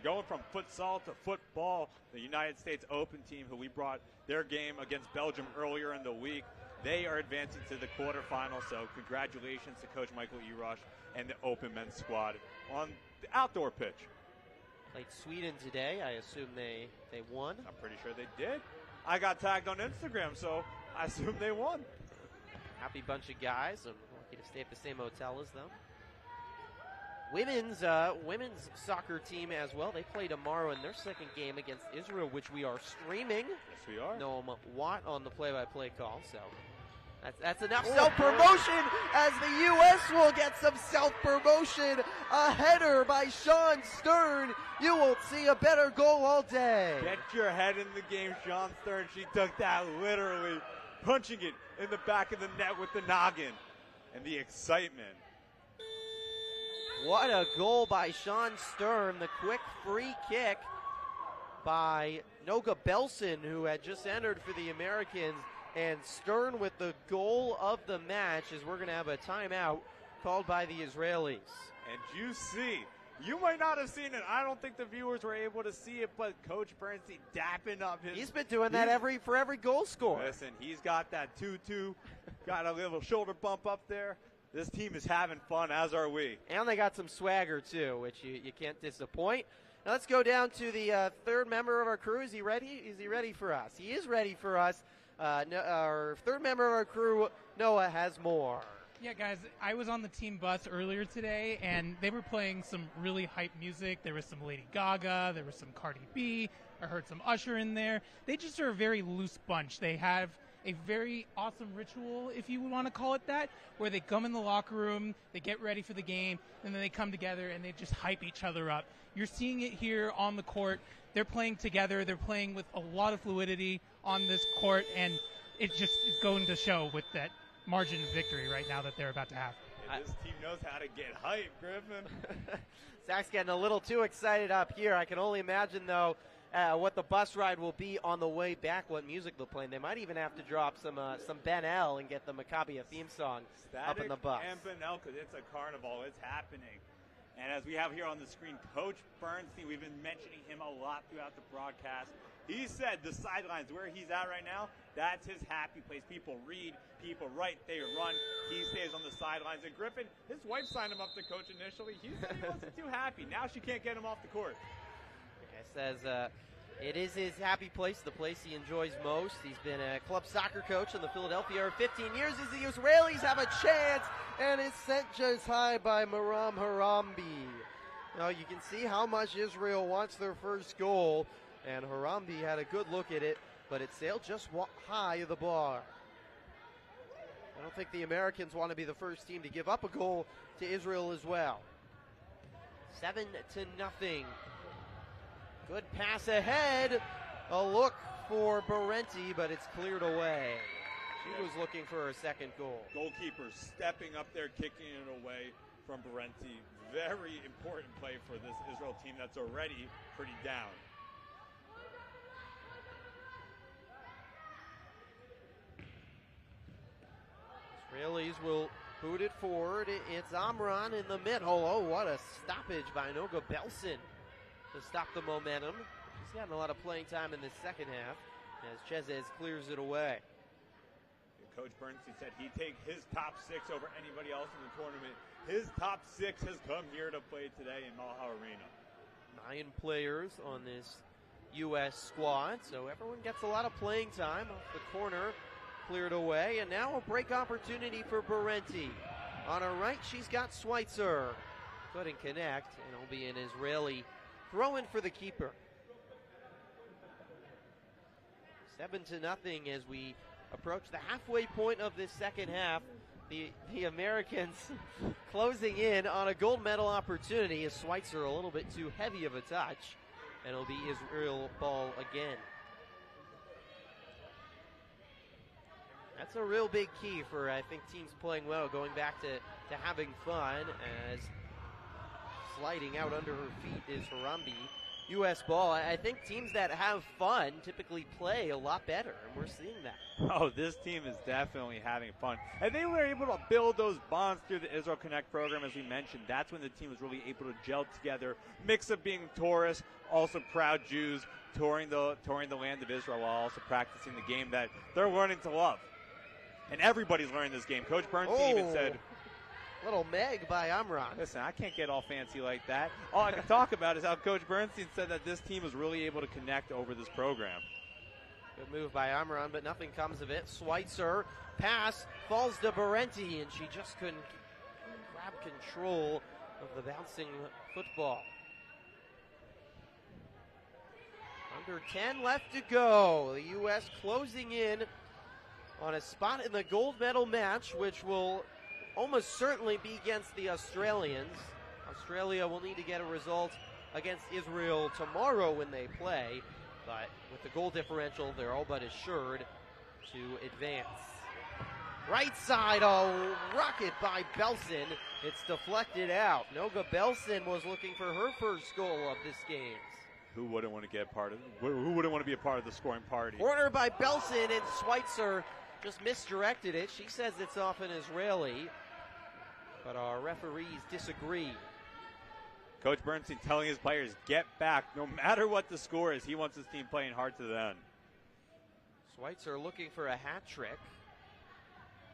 Going from futsal to football, the United States Open team, who we brought their game against Belgium earlier in the week, they are advancing to the quarterfinals. So congratulations to Coach Michael Erosh and the Open men's squad on the outdoor pitch. Played Sweden today. I assume they won. I'm pretty sure they did. I got tagged on Instagram, so I assume they won. Happy bunch of guys. I'm lucky to stay at the same hotel as them. Women's soccer team as well. They play tomorrow in their second game against Israel, which we are streaming. Yes, we are. Noam Watt on the play-by-play call. So that's enough self-promotion as the U.S. will get some self-promotion. A header by Sean Stern. You won't see a better goal all day. Get your head in the game, Sean Stern. She took that literally, punching it in the back of the net with the noggin. And the excitement. What a goal by Sean Stern. The quick free kick by Noga Belson, who had just entered for the Americans. And Stern with the goal of the match, as we're going to have a timeout called by the Israelis. And you see, you might not have seen it. I don't think the viewers were able to see it, but Coach Bernstein dapping up his... He's been doing that for every goal score. Listen, he's got that 2-2, got a little shoulder bump up there. This team is having fun, as are we. And they got some swagger, too, which you can't disappoint. Now let's go down to the third member of our crew. Is he ready? Is he ready for us? He is ready for us. Our third member of our crew, Noah, has more. Yeah, guys, I was on the team bus earlier today, and they were playing some really hype music. There was some Lady Gaga, there was some Cardi B. I heard some Usher in there. They just are a very loose bunch. They have a very awesome ritual, if you want to call it that, where they come in the locker room, they get ready for the game, and then they come together and they just hype each other up. You're seeing it here on the court. They're playing together. They're playing with a lot of fluidity on this court, and it just is going to show with that margin of victory right now that they're about to have. And this team knows how to get hype, Griffin. Zach's getting a little too excited up here. I can only imagine, though, what the bus ride will be on the way back, what music they'll play. And they might even have to drop some Ben L and get the Maccabiah theme song up in the bus. And Ben L, because it's a carnival. It's happening. And as we have here on the screen, Coach Bernstein, we've been mentioning him a lot throughout the broadcast. He said the sidelines, where he's at right now, that's his happy place. People read, people write, they run. He stays on the sidelines. And Griffin, his wife signed him up to coach initially. He said he wasn't too happy. Now she can't get him off the court. Like I says, it is his happy place, the place he enjoys most. He's been a club soccer coach in the Philadelphia for 15 years as the Israelis have a chance, and it's sent just high by Maram Harambi. Now you can see how much Israel wants their first goal, and Harambi had a good look at it, but it sailed just high of the bar. I don't think the Americans want to be the first team to give up a goal to Israel as well. 7-0. Good pass ahead. A look for Berenti, but it's cleared away. She was looking for her second goal. Goalkeeper stepping up there, kicking it away from Berenti. Very important play for this Israel team that's already pretty down. Israelis will boot it forward. It's Amran in the middle. Oh, what a stoppage by Noga Belson to stop the momentum. She's gotten a lot of playing time in the second half as Chezes clears it away. Coach Bernstein said he'd take his top 6 over anybody else in the tournament. His top 6 has come here to play today in Malha Arena. 9 players on this U.S. squad, so everyone gets a lot of playing time. Off the corner, cleared away, and now a break opportunity for Berenti. On her right, she's got Schweitzer. Couldn't connect, and it'll be an Israeli throw-in for the keeper. 7-0 as we approach the halfway point of this second half. The Americans closing in on a gold medal opportunity as Schweitzer a little bit too heavy of a touch, and it'll be Israel ball again. That's a real big key for, I think, teams playing well, going back to having fun, as sliding out under her feet is Harambi. U.S. ball. I think teams that have fun typically play a lot better, and we're seeing that. Oh, this team is definitely having fun. And they were able to build those bonds through the Israel Connect program, as we mentioned. That's when the team was really able to gel together. Mix of being tourists, also proud Jews, touring the land of Israel while also practicing the game that they're learning to love. And everybody's learning this game. Coach Bernstein even said, little Meg by Amran. Listen, I can't get all fancy like that. All I can talk about is how Coach Bernstein said that this team was really able to connect over this program. Good move by Amran, but nothing comes of it. Schweitzer, pass, falls to Berenti, and she just couldn't grab control of the bouncing football. Under 10 left to go. The U.S. closing in on a spot in the gold medal match, which will almost certainly be against the Australians. Australia will need to get a result against Israel tomorrow when they play, but with the goal differential, they're all but assured to advance. Right side, a rocket by Belson. It's deflected out. Noga Belson was looking for her first goal of this game. Who wouldn't want to get part of? Who wouldn't want to be a part of the scoring party? Corner by Belson, and Schweitzer just misdirected it. She says it's off an Israeli, but our referees disagree. Coach Bernstein telling his players, get back. No matter what the score is, he wants his team playing hard to the end. Schweitzer looking for a hat trick.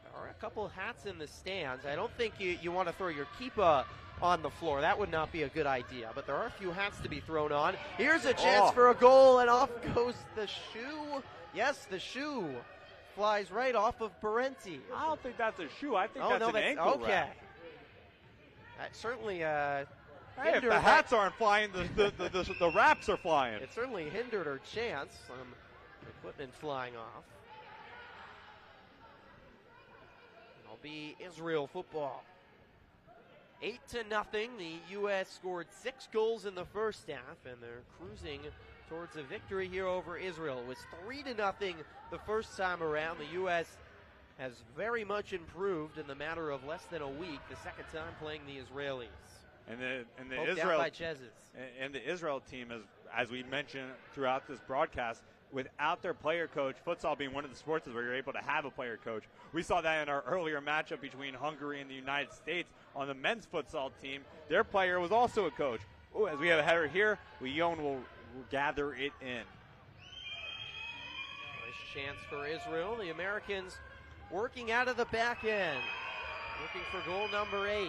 There are a couple of hats in the stands. I don't think you want to throw your keeper on the floor. That would not be a good idea. But there are a few hats to be thrown on. Here's a chance for a goal, and off goes the shoe. Yes, the shoe flies right off of Parenti. I don't think that's a shoe. I think that's an ankle okay. wrap. That certainly hey, if the hats aren't flying, the wraps are flying. It certainly hindered her chance. Some equipment flying off. It'll be Israel football. 8-0. The U.S. scored 6 goals in the first half, and they're cruising towards a victory here over Israel. It was 3-0 the first time around. The U.S. has very much improved in the matter of less than a week, the second time playing the Israelis. And the Israel by Chezes. And the Israel team, as we mentioned throughout this broadcast, without their player coach, futsal being one of the sports where you're able to have a player coach. We saw that in our earlier matchup between Hungary and the United States on the men's futsal team. Their player was also a coach. Ooh, as we have a header here, Leon will gather it in. Nice chance for Israel. The Americans working out of the back end, looking for goal number 8.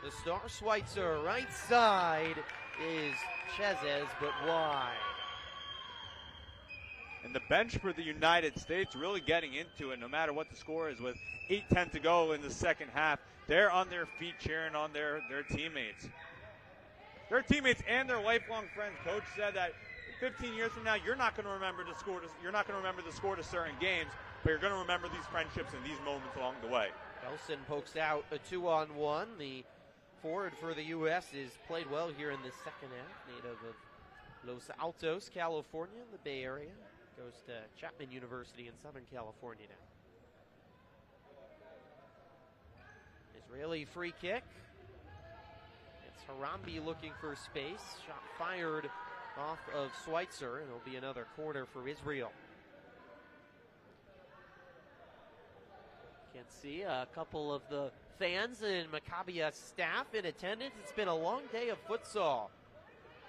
The star Schweitzer, right side is Chezes, but wide. And the bench for the United States really getting into it, no matter what the score is, with 8:10 to go in the second half. They're on their feet cheering on their teammates. Their teammates and their lifelong friends. Coach said that 15 years from now, you're not going to remember the score. You're not going to remember the score to certain games, but you're going to remember these friendships and these moments along the way. Belson pokes out a 2-on-1. The forward for the U.S. is played well here in the second half. Native of Los Altos, California, in the Bay Area. Goes to Chapman University in Southern California now. Israeli free kick. It's Harambe looking for space. Shot fired off of Schweitzer, and it'll be another corner for Israel. Can see a couple of the fans and Maccabiah staff in attendance. It's been a long day of futsal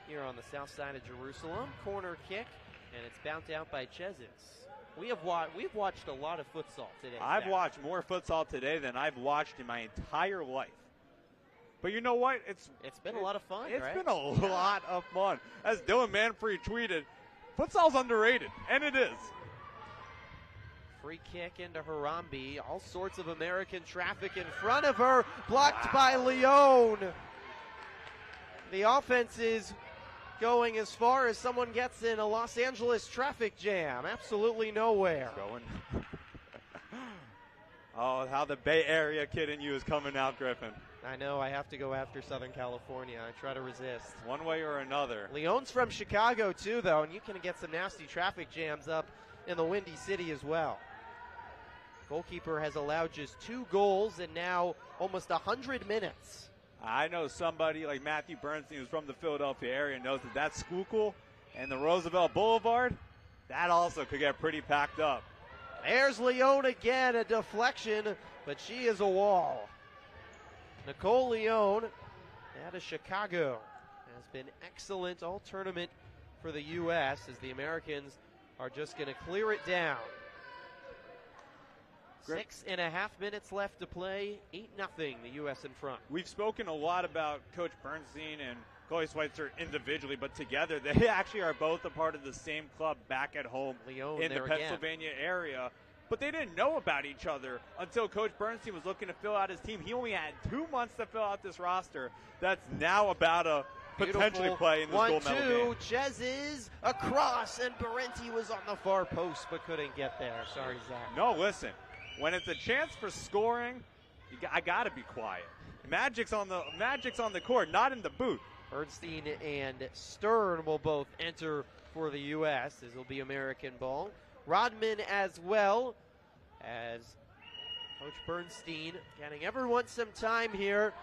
here on the south side of Jerusalem. Corner kick, and it's bounced out by Chezes. We've watched a lot of futsal today. I've watched more futsal today than I've watched in my entire life. But you know what? It's been a lot of fun, It's right? been a lot of fun. As Dylan Manfrey tweeted, futsal's underrated, and it is. Free kick into Harambe. All sorts of American traffic in front of her. Blocked by Leon. The offense is going as far as someone gets in a Los Angeles traffic jam. Absolutely nowhere. Going. Oh, how the Bay Area kid in you is coming out, Griffin. I know, I have to go after Southern California. I try to resist. One way or another. Leon's from Chicago, too, though, and you can get some nasty traffic jams up in the Windy City as well. Goalkeeper has allowed just 2 goals in now almost 100 minutes. I know somebody like Matthew Bernstein, who's from the Philadelphia area, knows that Schuylkill and the Roosevelt Boulevard, that also could get pretty packed up. There's Leon again, a deflection, but she is a wall. Nicole Leon out of Chicago has been excellent all tournament for the U.S. as the Americans are just going to clear it down. 6.5 minutes left to play. 8-0, the U.S. in front. We've spoken a lot about Coach Bernstein and Chloe Schweitzer individually, but together they actually are both a part of the same club back at home Leon, in the Pennsylvania area. But they didn't know about each other until Coach Bernstein was looking to fill out his team. He only had 2 months to fill out this roster that's now about to potentially play in this gold medal game. 1-2, Chezes across, and Parenti was on the far post but couldn't get there. Sorry, Zach. No, listen. When it's a chance for scoring, I got to be quiet. Magic's on the court, not in the booth. Bernstein and Stern will both enter for the U.S. This will be American ball. Rodman as well as Coach Bernstein getting everyone some time here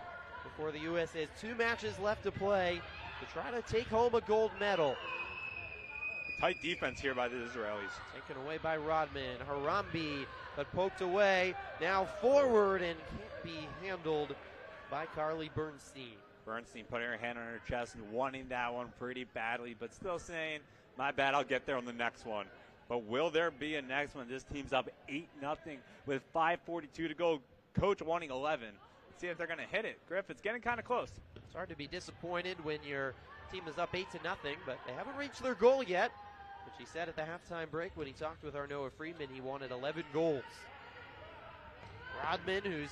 before the U.S. has 2 matches left to play to try to take home a gold medal. Tight defense here by the Israelis. Taken away by Rodman. Harambe, but poked away. Now forward and can't be handled by Carly Bernstein. Bernstein putting her hand on her chest and wanting that one pretty badly, but still saying, my bad, I'll get there on the next one. But will there be a next one? This team's up 8-0 with 5:42 to go. Coach wanting 11. Let's see if they're going to hit it. Griff, it's getting kind of close. It's hard to be disappointed when your team is up 8-0, but they haven't reached their goal yet. Which he said at the halftime break when he talked with our Noah Freeman, he wanted 11 goals. Rodman, who's,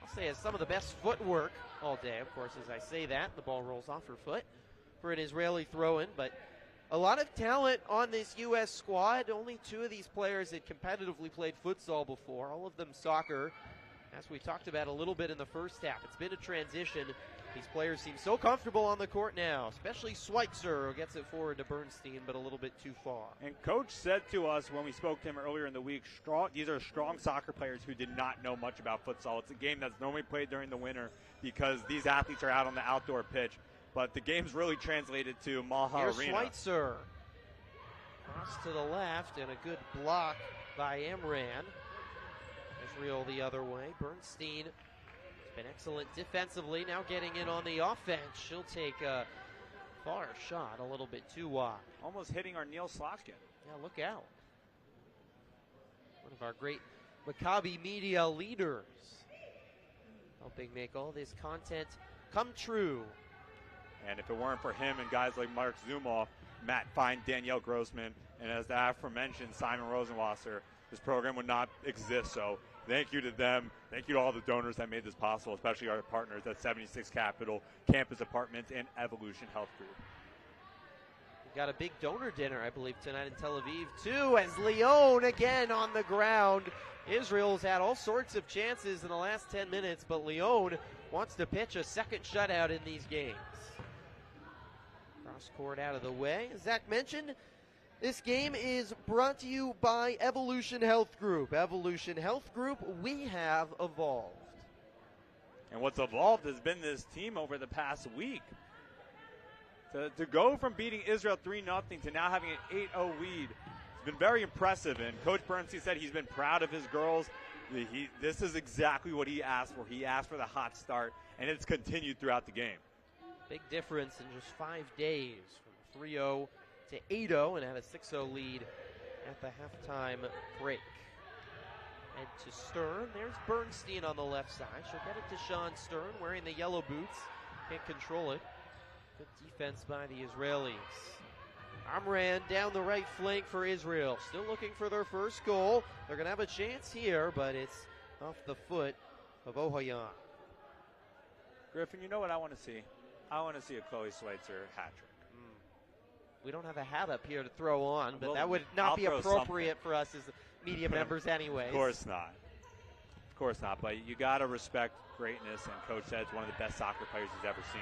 I'll say, has some of the best footwork all day. Of course, as I say that, the ball rolls off her foot for an Israeli throw-in, but a lot of talent on this U.S. squad. Only 2 of these players had competitively played futsal before, all of them soccer. As we talked about a little bit in the first half, it's been a transition. These players seem so comfortable on the court now, especially Schweitzer, who gets it forward to Bernstein, but a little bit too far. And Coach said to us when we spoke to him earlier in the week, these are strong soccer players who did not know much about futsal. It's a game that's normally played during the winter because these athletes are out on the outdoor pitch. But the game's really translated to Maha Here's Arena. Schweitzer. Cross to the left and a good block by Amran. Israel the other way. Bernstein has been excellent defensively. Now getting in on the offense. She'll take a far shot, a little bit too wide. Almost hitting our Neil Slotkin. Yeah, look out. One of our great Maccabi media leaders. Helping make all this content come true. And if it weren't for him and guys like Mark Zumoff, Matt Fine, Danielle Grossman, and as the aforementioned Simon Rosenwasser, this program would not exist. So thank you to them. Thank you to all the donors that made this possible, especially our partners at 76 Capital, Campus Apartments, and Evolution Health Group. We've got a big donor dinner, I believe, tonight in Tel Aviv, too, as Lyon again on the ground. Israel's had all sorts of chances in the last 10 minutes, but Lyon wants to pitch a second shutout in these games. Cross court out of the way. As Zach mentioned, this game is brought to you by Evolution Health Group. Evolution Health Group, we have evolved. And what's evolved has been this team over the past week. To go from beating Israel 3-0 to now having an 8-0 lead, it's been very impressive. And Coach Bernstein said he's been proud of his girls. This is exactly what he asked for. He asked for the hot start, and it's continued throughout the game. Big difference in just 5 days from 3-0 to 8-0 and had a 6-0 lead at the halftime break. Head to Stern. There's Bernstein on the left side. She'll get it to Sean Stern wearing the yellow boots. Can't control it. Good defense by the Israelis. Amran down the right flank for Israel. Still looking for their first goal. They're going to have a chance here, but it's off the foot of Ohayan. Griffin, you know what I want to see? I want to see a Chloe Schweitzer hat trick. We don't have a hat up here to throw on, but Well, that would not I'll be throw appropriate for us as media members anyways. Of course not. Of course not, but you got to respect greatness, and Coach said it's one of the best soccer players he's ever seen.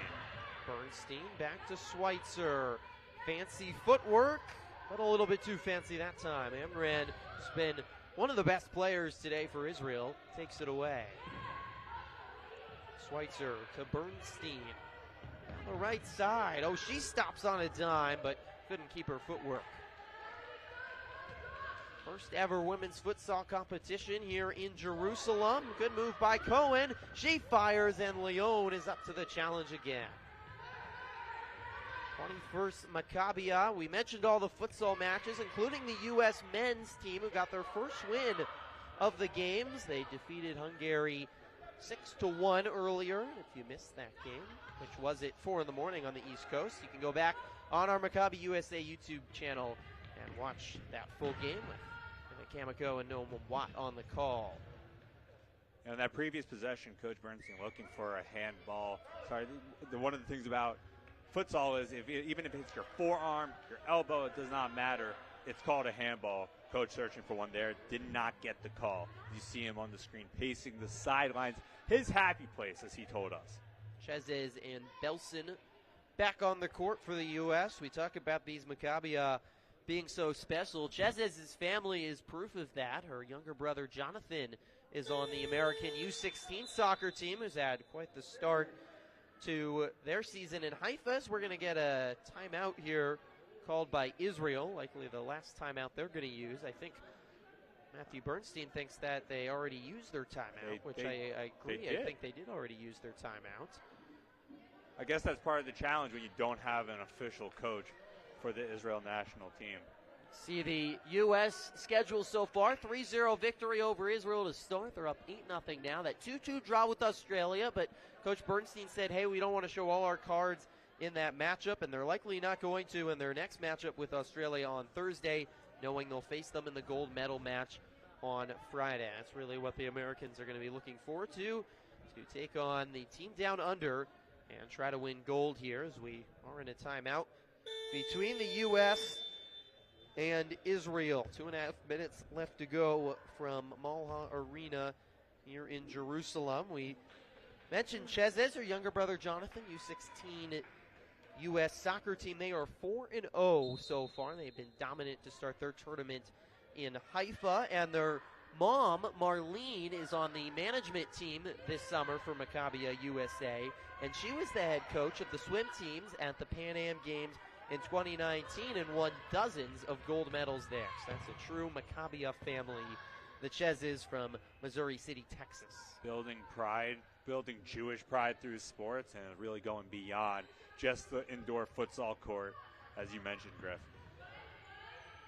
Bernstein back to Schweitzer. Fancy footwork, but a little bit too fancy that time. Amran has been one of the best players today for Israel. Takes it away. Schweitzer to Bernstein. On the right side. Oh, she stops on a dime, but couldn't keep her footwork. First ever women's futsal competition here in Jerusalem. Good move by Cohen. She fires, and Lyon is up to the challenge again. 21st Maccabiah. We mentioned all the futsal matches, including the U.S. men's team who got their first win of the games. They defeated Hungary 6-1 earlier. If you missed that game, which was at 4 in the morning on the East Coast, you can go back on our Maccabi USA YouTube channel and watch that full game with Emma Kamiko and Noam Watt on the call. And in that previous possession, Coach Bernstein looking for a handball. Sorry, one of the things about futsal is even if it's your forearm, your elbow, it does not matter. It's called a handball. Coach searching for one there, did not get the call. You see him on the screen pacing the sidelines. His happy place, as he told us. Chezes and Belson back on the court for the U.S. We talk about these Maccabiah being so special. Chez's family is proof of that. Her younger brother Jonathan is on the American U16 soccer team, who's had quite the start to their season in Haifa. As we're going to get a timeout here called by Israel, likely the last timeout they're going to use. I think Matthew Bernstein thinks that they already used their timeout, which I agree. I think they did already use their timeout. I guess that's part of the challenge when you don't have an official coach for the Israel national team. See the U.S. schedule so far. 3-0 victory over Israel to start. They're up 8-0 now. That 2-2 draw with Australia, but Coach Bernstein said, hey, we don't want to show all our cards in that matchup, and they're likely not going to in their next matchup with Australia on Thursday, knowing they'll face them in the gold medal match on Friday. That's really what the Americans are going to be looking forward to take on the team down under and try to win gold here, as we are in a timeout between the U.S. and Israel. 2.5 minutes left to go from Malha Arena here in Jerusalem. We mentioned Chez, her younger brother Jonathan, U16 U.S. soccer team. They are 4-0 so far. They've been dominant to start their tournament in Haifa, and their mom, Marlene, is on the management team this summer for Maccabiah USA, and she was the head coach of the swim teams at the Pan Am Games in 2019 and won dozens of gold medals there. So that's a true Maccabiah family. The Chez is from Missouri City, Texas. Building pride, building Jewish pride through sports, and really going beyond just the indoor futsal court, as you mentioned, Griff.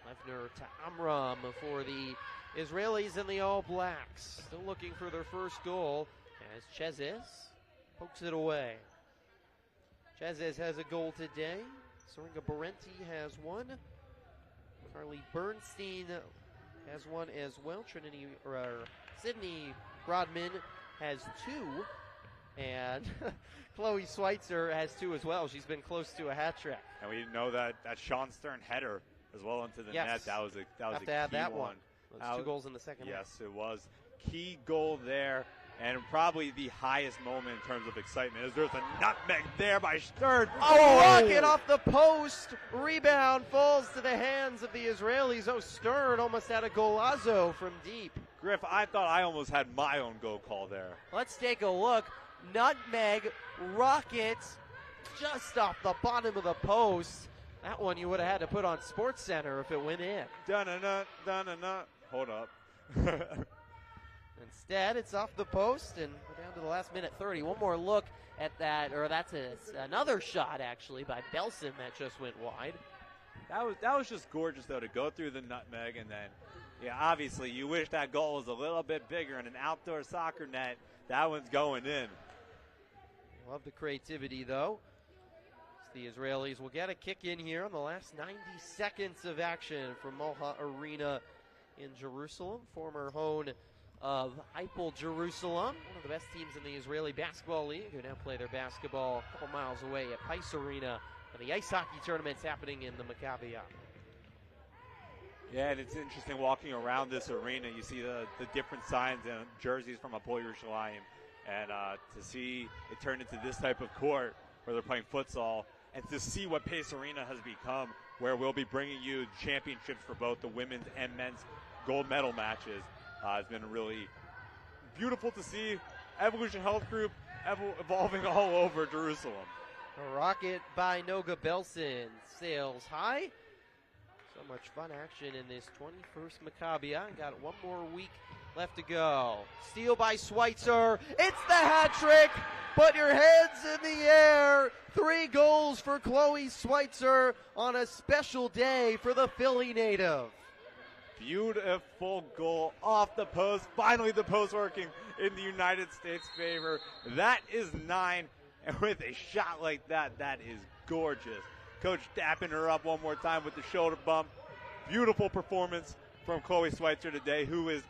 Lefner to Amram for the Israelis and the All Blacks. Still looking for their first goal as Chezes pokes it away. Chezes has a goal today. Soringa Barenti has one. Carly Bernstein has one as well. Sydney Rodman has two. And Chloe Schweitzer has two as well. She's been close to a hat trick. And we know that Sean Stern header as well into the net. That was a have to key add that one. Those 2 goals in the second half. Yes, it was. Key goal there, and probably the highest moment in terms of excitement is there's a nutmeg there by Stern. Oh, rocket off the post. Rebound falls to the hands of the Israelis. Oh, Stern almost had a golazo from deep. Griff, I thought I almost had my own goal call there. Let's take a look. Nutmeg, rocket, just off the bottom of the post. That one you would have had to put on Sports Center if it went in. Dun-na-na, dun-na-na. Hold up. Instead, it's off the post, and we're down to the last minute 30. One more look at that, or that's another shot, actually, by Belson that just went wide. That was just gorgeous, though, to go through the nutmeg, and then, yeah, obviously, you wish that goal was a little bit bigger in an outdoor soccer net. That one's going in. Love the creativity, though. The Israelis will get a kick in here on the last 90 seconds of action from Malha Arena in Jerusalem, former home of Heipel Jerusalem, one of the best teams in the Israeli Basketball League, who now play their basketball a couple miles away at Pice Arena, and the ice hockey tournament's happening in the Maccabiah. Yeah, and it's interesting walking around this arena. You see the different signs and jerseys from Hapoel Yerushalayim, and to see it turn into this type of court where they're playing futsal, and to see what Pace Arena has become, where we'll be bringing you championships for both the women's and men's gold medal matches. It's been really beautiful to see Evolution Health Group evolving all over Jerusalem. A rocket by Noga Belson sails high. So much fun action in this 21st Maccabiah. Got one more week left to go. Steal by Schweitzer. It's the hat trick. Put your heads in the air. 3 goals for Chloe Schweitzer on a special day for the Philly native. Beautiful goal off the post. Finally, the post working in the United States' favor. That is 9. And with a shot like that, that is gorgeous. Coach dapping her up one more time with the shoulder bump. Beautiful performance from Chloe Schweitzer today, who's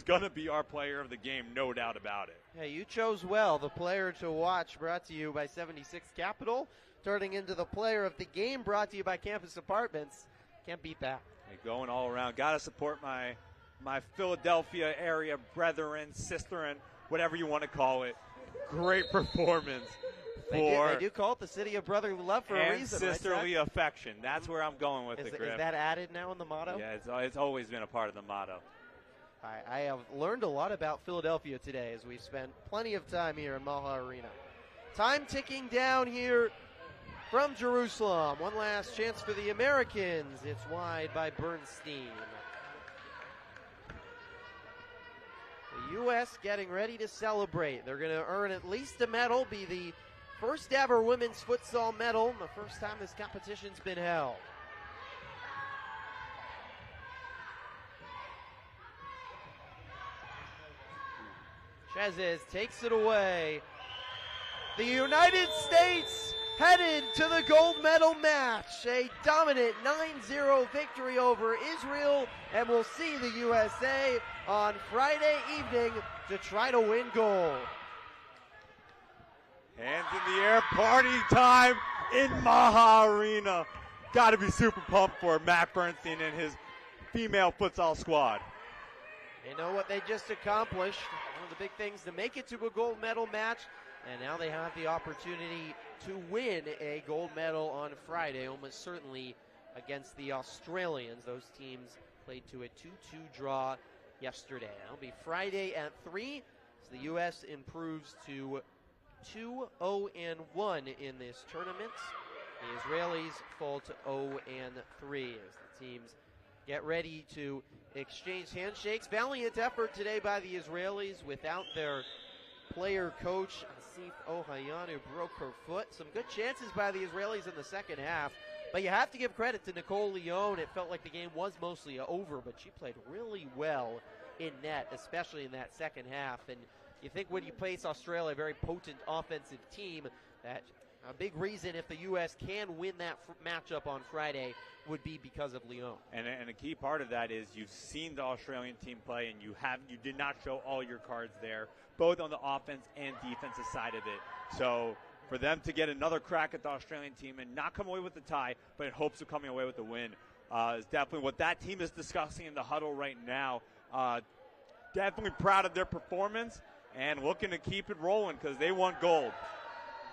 going to be our player of the game, no doubt about it. Hey, you chose well. The player to watch brought to you by 76 Capital, turning into the player of the game brought to you by Campus Apartments. Can't beat that. Hey, going all around. Got to support my Philadelphia area brethren, sisterin, whatever you want to call it. Great performance for they do call it the city of brotherly love for a and reason. Right, sisterly affection. That's where I'm going with it, Griff. Is that added now in the motto? Yeah, it's always been a part of the motto. I have learned a lot about Philadelphia today as we've spent plenty of time here in Maha Arena. Time ticking down here from Jerusalem. One last chance for the Americans. It's wide by Bernstein. The U.S. getting ready to celebrate. They're going to earn at least a medal, be the first ever women's futsal medal, the first time this competition's been held. Chezes takes it away. The United States headed to the gold medal match. A dominant 9-0 victory over Israel, and we'll see the USA on Friday evening to try to win gold. Hands in the air, party time in Maha Arena. Got to be super pumped for Matt Bernstein and his female futsal squad. They know what they just accomplished. One of the big things to make it to a gold medal match, and now they have the opportunity to win a gold medal on Friday, almost certainly against the Australians. Those teams played to a 2-2 draw yesterday. It'll be Friday at 3 as the U.S. improves to 2-0-1 in this tournament. The Israelis fall to 0-3 as the teams get ready to exchange handshakes. Valiant effort today by the Israelis without their player coach, Asif Ohayan, who broke her foot. Some good chances by the Israelis in the second half. But you have to give credit to Nicole Leon. It felt like the game was mostly over, but she played really well in net, especially in that second half. And you think when you place Australia, a very potent offensive team, that a big reason if the U.S. can win that matchup on Friday would be because of Leon. And a key part of that is you've seen the Australian team play, and you did not show all your cards there, both on the offense and defensive side of it. So for them to get another crack at the Australian team and not come away with the tie, but in hopes of coming away with the win, is definitely what that team is discussing in the huddle right now. Definitely proud of their performance and looking to keep it rolling because they want gold.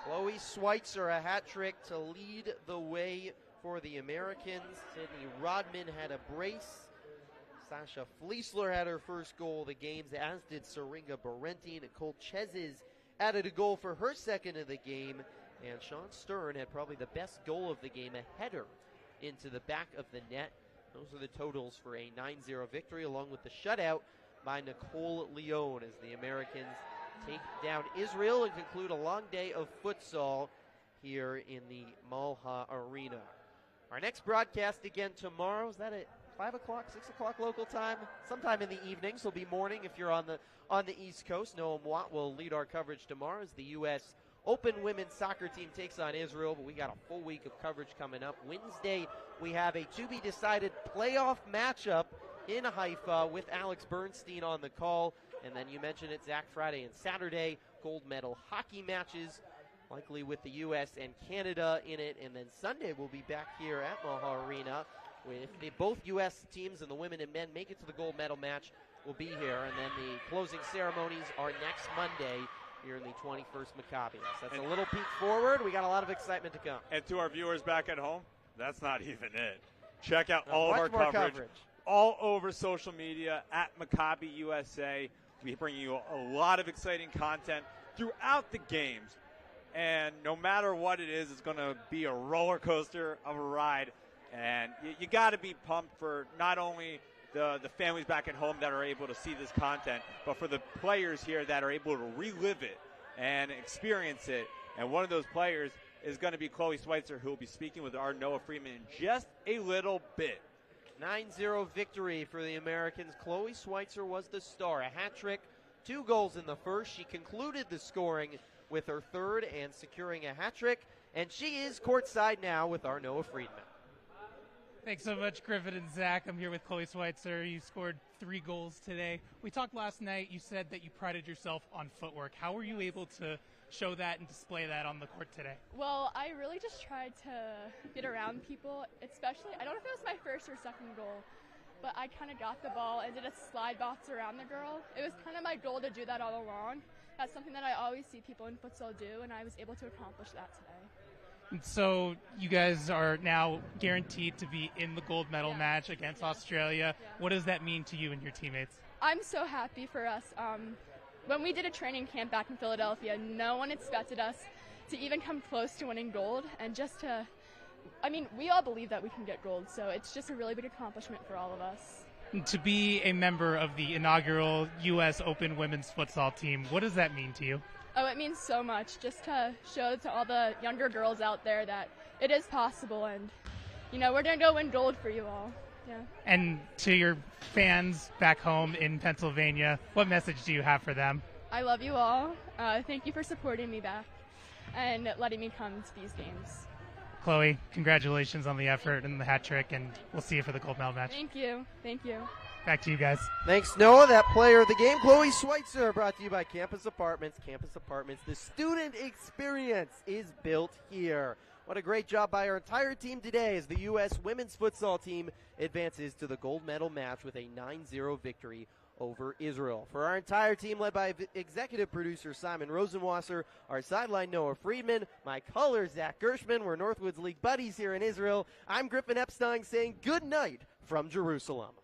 Chloe Schweitzer, a hat trick to lead the way for the Americans. Sydney Rodman had a brace. Sasha Fleisler had her first goal of the games, as did Syringa Barenti. Nicole Chezes added a goal for her second of the game. And Sean Stern had probably the best goal of the game, a header into the back of the net. Those are the totals for a 9-0 victory, along with the shutout by Nicole Leon as the Americans take down Israel and conclude a long day of futsal here in the Malha Arena. Our next broadcast again tomorrow, is that at 5 o'clock, 6 o'clock local time? Sometime in the evenings. Will be morning if you're on the East Coast. Noam Watt will lead our coverage tomorrow as the U.S. Open women's soccer team takes on Israel, but we got a full week of coverage coming up. Wednesday, we have a to-be-decided playoff matchup in Haifa with Alex Bernstein on the call. And then you mentioned it, Zach, Friday and Saturday, gold medal hockey matches, likely with the U.S. and Canada in it. And then Sunday we'll be back here at Maha Arena with both U.S. teams and the women and men make it to the gold medal match. We'll be here. And then the closing ceremonies are next Monday here in the 21st Maccabiah. So that's a little peek forward. We got a lot of excitement to come. And to our viewers back at home, that's not even it. Check out all of our coverage all over social media at Maccabi USA. We bring you a lot of exciting content throughout the games. And no matter what it is, it's going to be a roller coaster of a ride. And you got to be pumped for not only the families back at home that are able to see this content, but for the players here that are able to relive it and experience it. And one of those players is going to be Chloe Schweitzer, who will be speaking with our Noah Freeman in just a little bit. 9-0 victory for the Americans. Chloe Schweitzer was the star. A hat trick, 2 goals in the first. She concluded the scoring with her third and securing a hat trick. And she is courtside now with our Noah Friedman. Thanks so much, Griffin and Zach. I'm here with Chloe Schweitzer. You scored 3 goals today. We talked last night. You said that you prided yourself on footwork. How were you able to show that and display that on the court today? Well, I really just tried to get around people, especially, I don't know if it was my first or second goal, but I kind of got the ball and did a slide box around the girl. It was kind of my goal to do that all along, That's something that I always see people in futsal do, and I was able to accomplish that today. And so you guys are now guaranteed to be in the gold medal match against Australia. What does that mean to you and your teammates? I'm so happy for us. When we did a training camp back in Philadelphia, no one expected us to even come close to winning gold, and just to, I mean, we all believe that we can get gold, so it's just a really big accomplishment for all of us. To be a member of the inaugural U.S. Open women's futsal team, what does that mean to you? Oh, it means so much, just to show to all the younger girls out there that it is possible, and, you know, we're going to go win gold for you all. Yeah. And to your fans back home in Pennsylvania, what message do you have for them? I love you all. Thank you for supporting me back and letting me come to these games. Chloe, congratulations on the effort and the hat trick, and we'll see you for the gold medal match. Thank you. Thank you. Back to you guys. Thanks, Noah. That player of the game, Chloe Schweitzer, brought to you by Campus Apartments. Campus Apartments, the student experience is built here. What a great job by our entire team today as the U.S. women's futsal team advances to the gold medal match with a 9-0 victory over Israel. For our entire team, led by executive producer Simon Rosenwasser, our sideline Noah Friedman, my color Zach Gershman, we're Northwoods League buddies here in Israel. I'm Griffin Epstein saying good night from Jerusalem.